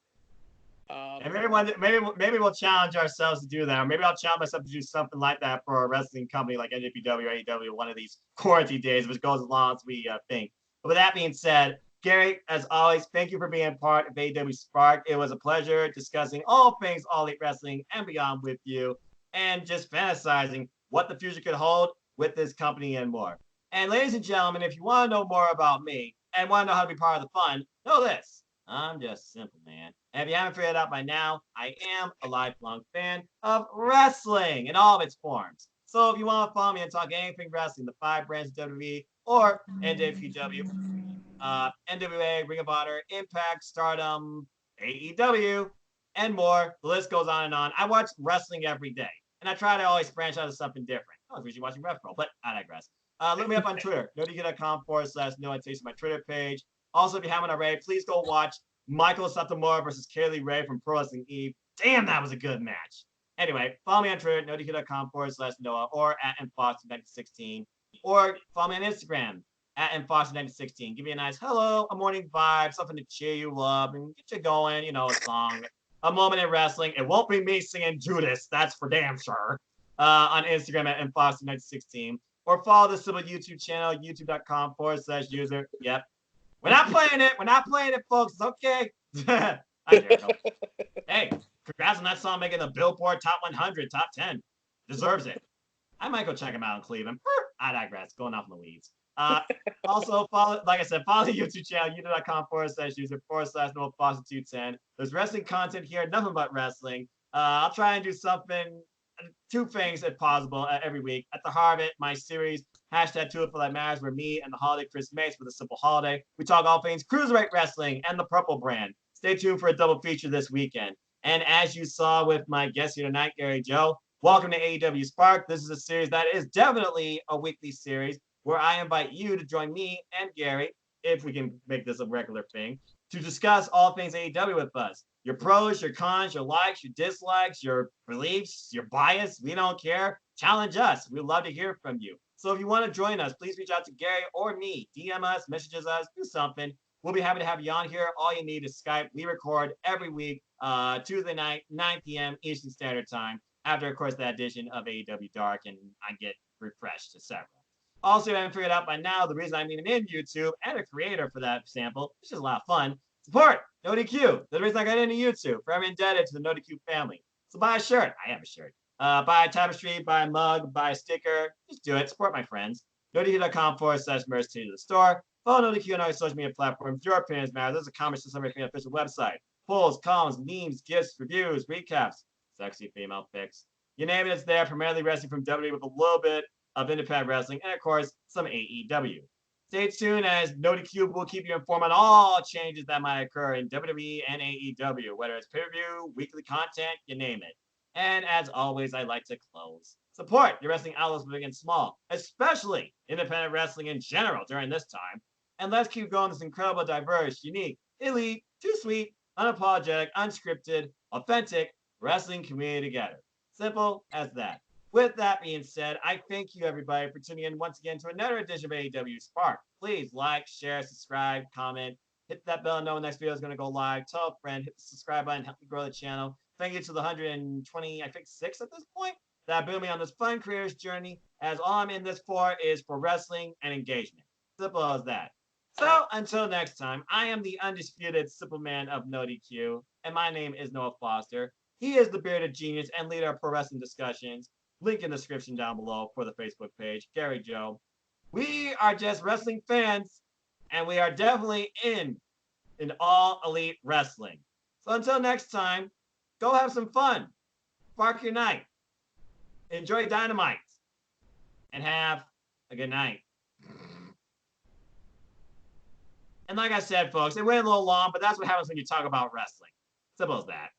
and maybe we'll challenge ourselves to do that, or maybe I'll challenge myself to do something like that for a wrestling company like NJPW or AEW one of these quarantine days, which goes as long as we think. But with that being said, Gary, as always, thank you for being part of AEWSPARK. It was a pleasure discussing all things All Elite Wrestling and beyond with you, and just fantasizing what the future could hold with this company and more. And ladies and gentlemen, if you want to know more about me and want to know how to be part of the fun, know this. I'm just simple, man. And if you haven't figured it out by now, I am a lifelong fan of wrestling in all of its forms. So if you want to follow me and talk anything wrestling, the 5 brands of WWE or NJPW, NWA, Ring of Honor, Impact, Stardom, AEW, and more. The list goes on and on. I watch wrestling every day, and I try to always branch out to something different. I was usually watching RevPro, but I digress. Look me up on Twitter, NoDQ.com/NoInvitation, my Twitter page. Also, if you haven't already, please go watch Michael Satomura versus Kaylee Ray from Pro Wrestling Eve. Damn, that was a good match. Anyway, follow me on Twitter, NoDQ.com/Noah, or at mfox1916, or follow me on Instagram, at mfox1916. Give me a nice hello, a morning vibe, something to cheer you up and get you going, a song, a moment in wrestling. It won't be me singing Judas, that's for damn sure. On Instagram at mfox1916. Or follow the Civil YouTube channel, youtube.com/user. Yep. We're not playing it. We're not playing it, folks. It's okay. Hey, congrats on that song making the Billboard Top 100, Top 10. Deserves it. I might go check him out in Cleveland. I digress. Going off in the weeds. Also, follow the YouTube channel, youtube.com/user/Noah4/210. There's wrestling content here, nothing but wrestling. I'll try and do something, 2 things if possible, every week. At the heart of it, my series, #2ItForThatMatters, where me and the holiday Chris Mace with a simple holiday. We talk all things cruiserweight wrestling and the Purple Brand. Stay tuned for a double feature this weekend. And as you saw with my guest here tonight, Gary Joe, welcome to AEW Spark. This is a series that is definitely a weekly series where I invite you to join me and Gary, if we can make this a regular thing, to discuss all things AEW with us. Your pros, your cons, your likes, your dislikes, your beliefs, your bias. We don't care. Challenge us. We'd love to hear from you. So if you want to join us, please reach out to Gary or me. DM us, messages us, do something. We'll be happy to have you on here. All you need is Skype. We record every week, Tuesday night, 9 p.m. Eastern Standard Time, after, of course, the edition of AEWDark, and I get refreshed, etc. Also, if you haven't figured out by now, the reason I'm even in YouTube and a creator for that sample, which is a lot of fun, support NoDQ. The reason I got into YouTube, forever indebted to the NoDQ family. So buy a shirt. I have a shirt. Buy a tapestry, buy a mug, buy a sticker. Just do it. Support my friends. NoDQ.com/merch to the store. Follow NoDQ on all social media platforms. Your opinions matter. There's a comment to summary from the official website. Polls, columns, memes, gifts, reviews, recaps, sexy female pics. You name it, it's there. Primarily wrestling from WWE with a little bit of independent wrestling and, of course, some AEW. Stay tuned as NoDQ will keep you informed on all changes that might occur in WWE and AEW, whether it's pay-per-view, weekly content, you name it. And as always, I like to close. Support your wrestling outlets big and small, especially independent wrestling in general during this time. And let's keep going this incredible, diverse, unique, elite, too sweet, unapologetic, unscripted, authentic wrestling community together. Simple as that. With that being said, I thank you everybody for tuning in once again to another edition of AEW Spark. Please like, share, subscribe, comment, hit that bell and know when the next video is going to go live. Tell a friend, hit the subscribe button, help me grow the channel. Thank you to the 120, I think 6 at this point, that boomed me on this fun creators journey, as all I'm in this for is for wrestling and engagement. Simple as that. So until next time, I am the undisputed simple man of NoDQ, and my name is Noah Foster. He is the bearded genius and leader of pro wrestling discussions. Link in the description down below for the Facebook page, Gary Joe. We are just wrestling fans, and we are definitely in all elite wrestling. So until next time, go have some fun. Spark your night. Enjoy Dynamite. And have a good night. And like I said, folks, it went a little long, but that's what happens when you talk about wrestling. Simple as that.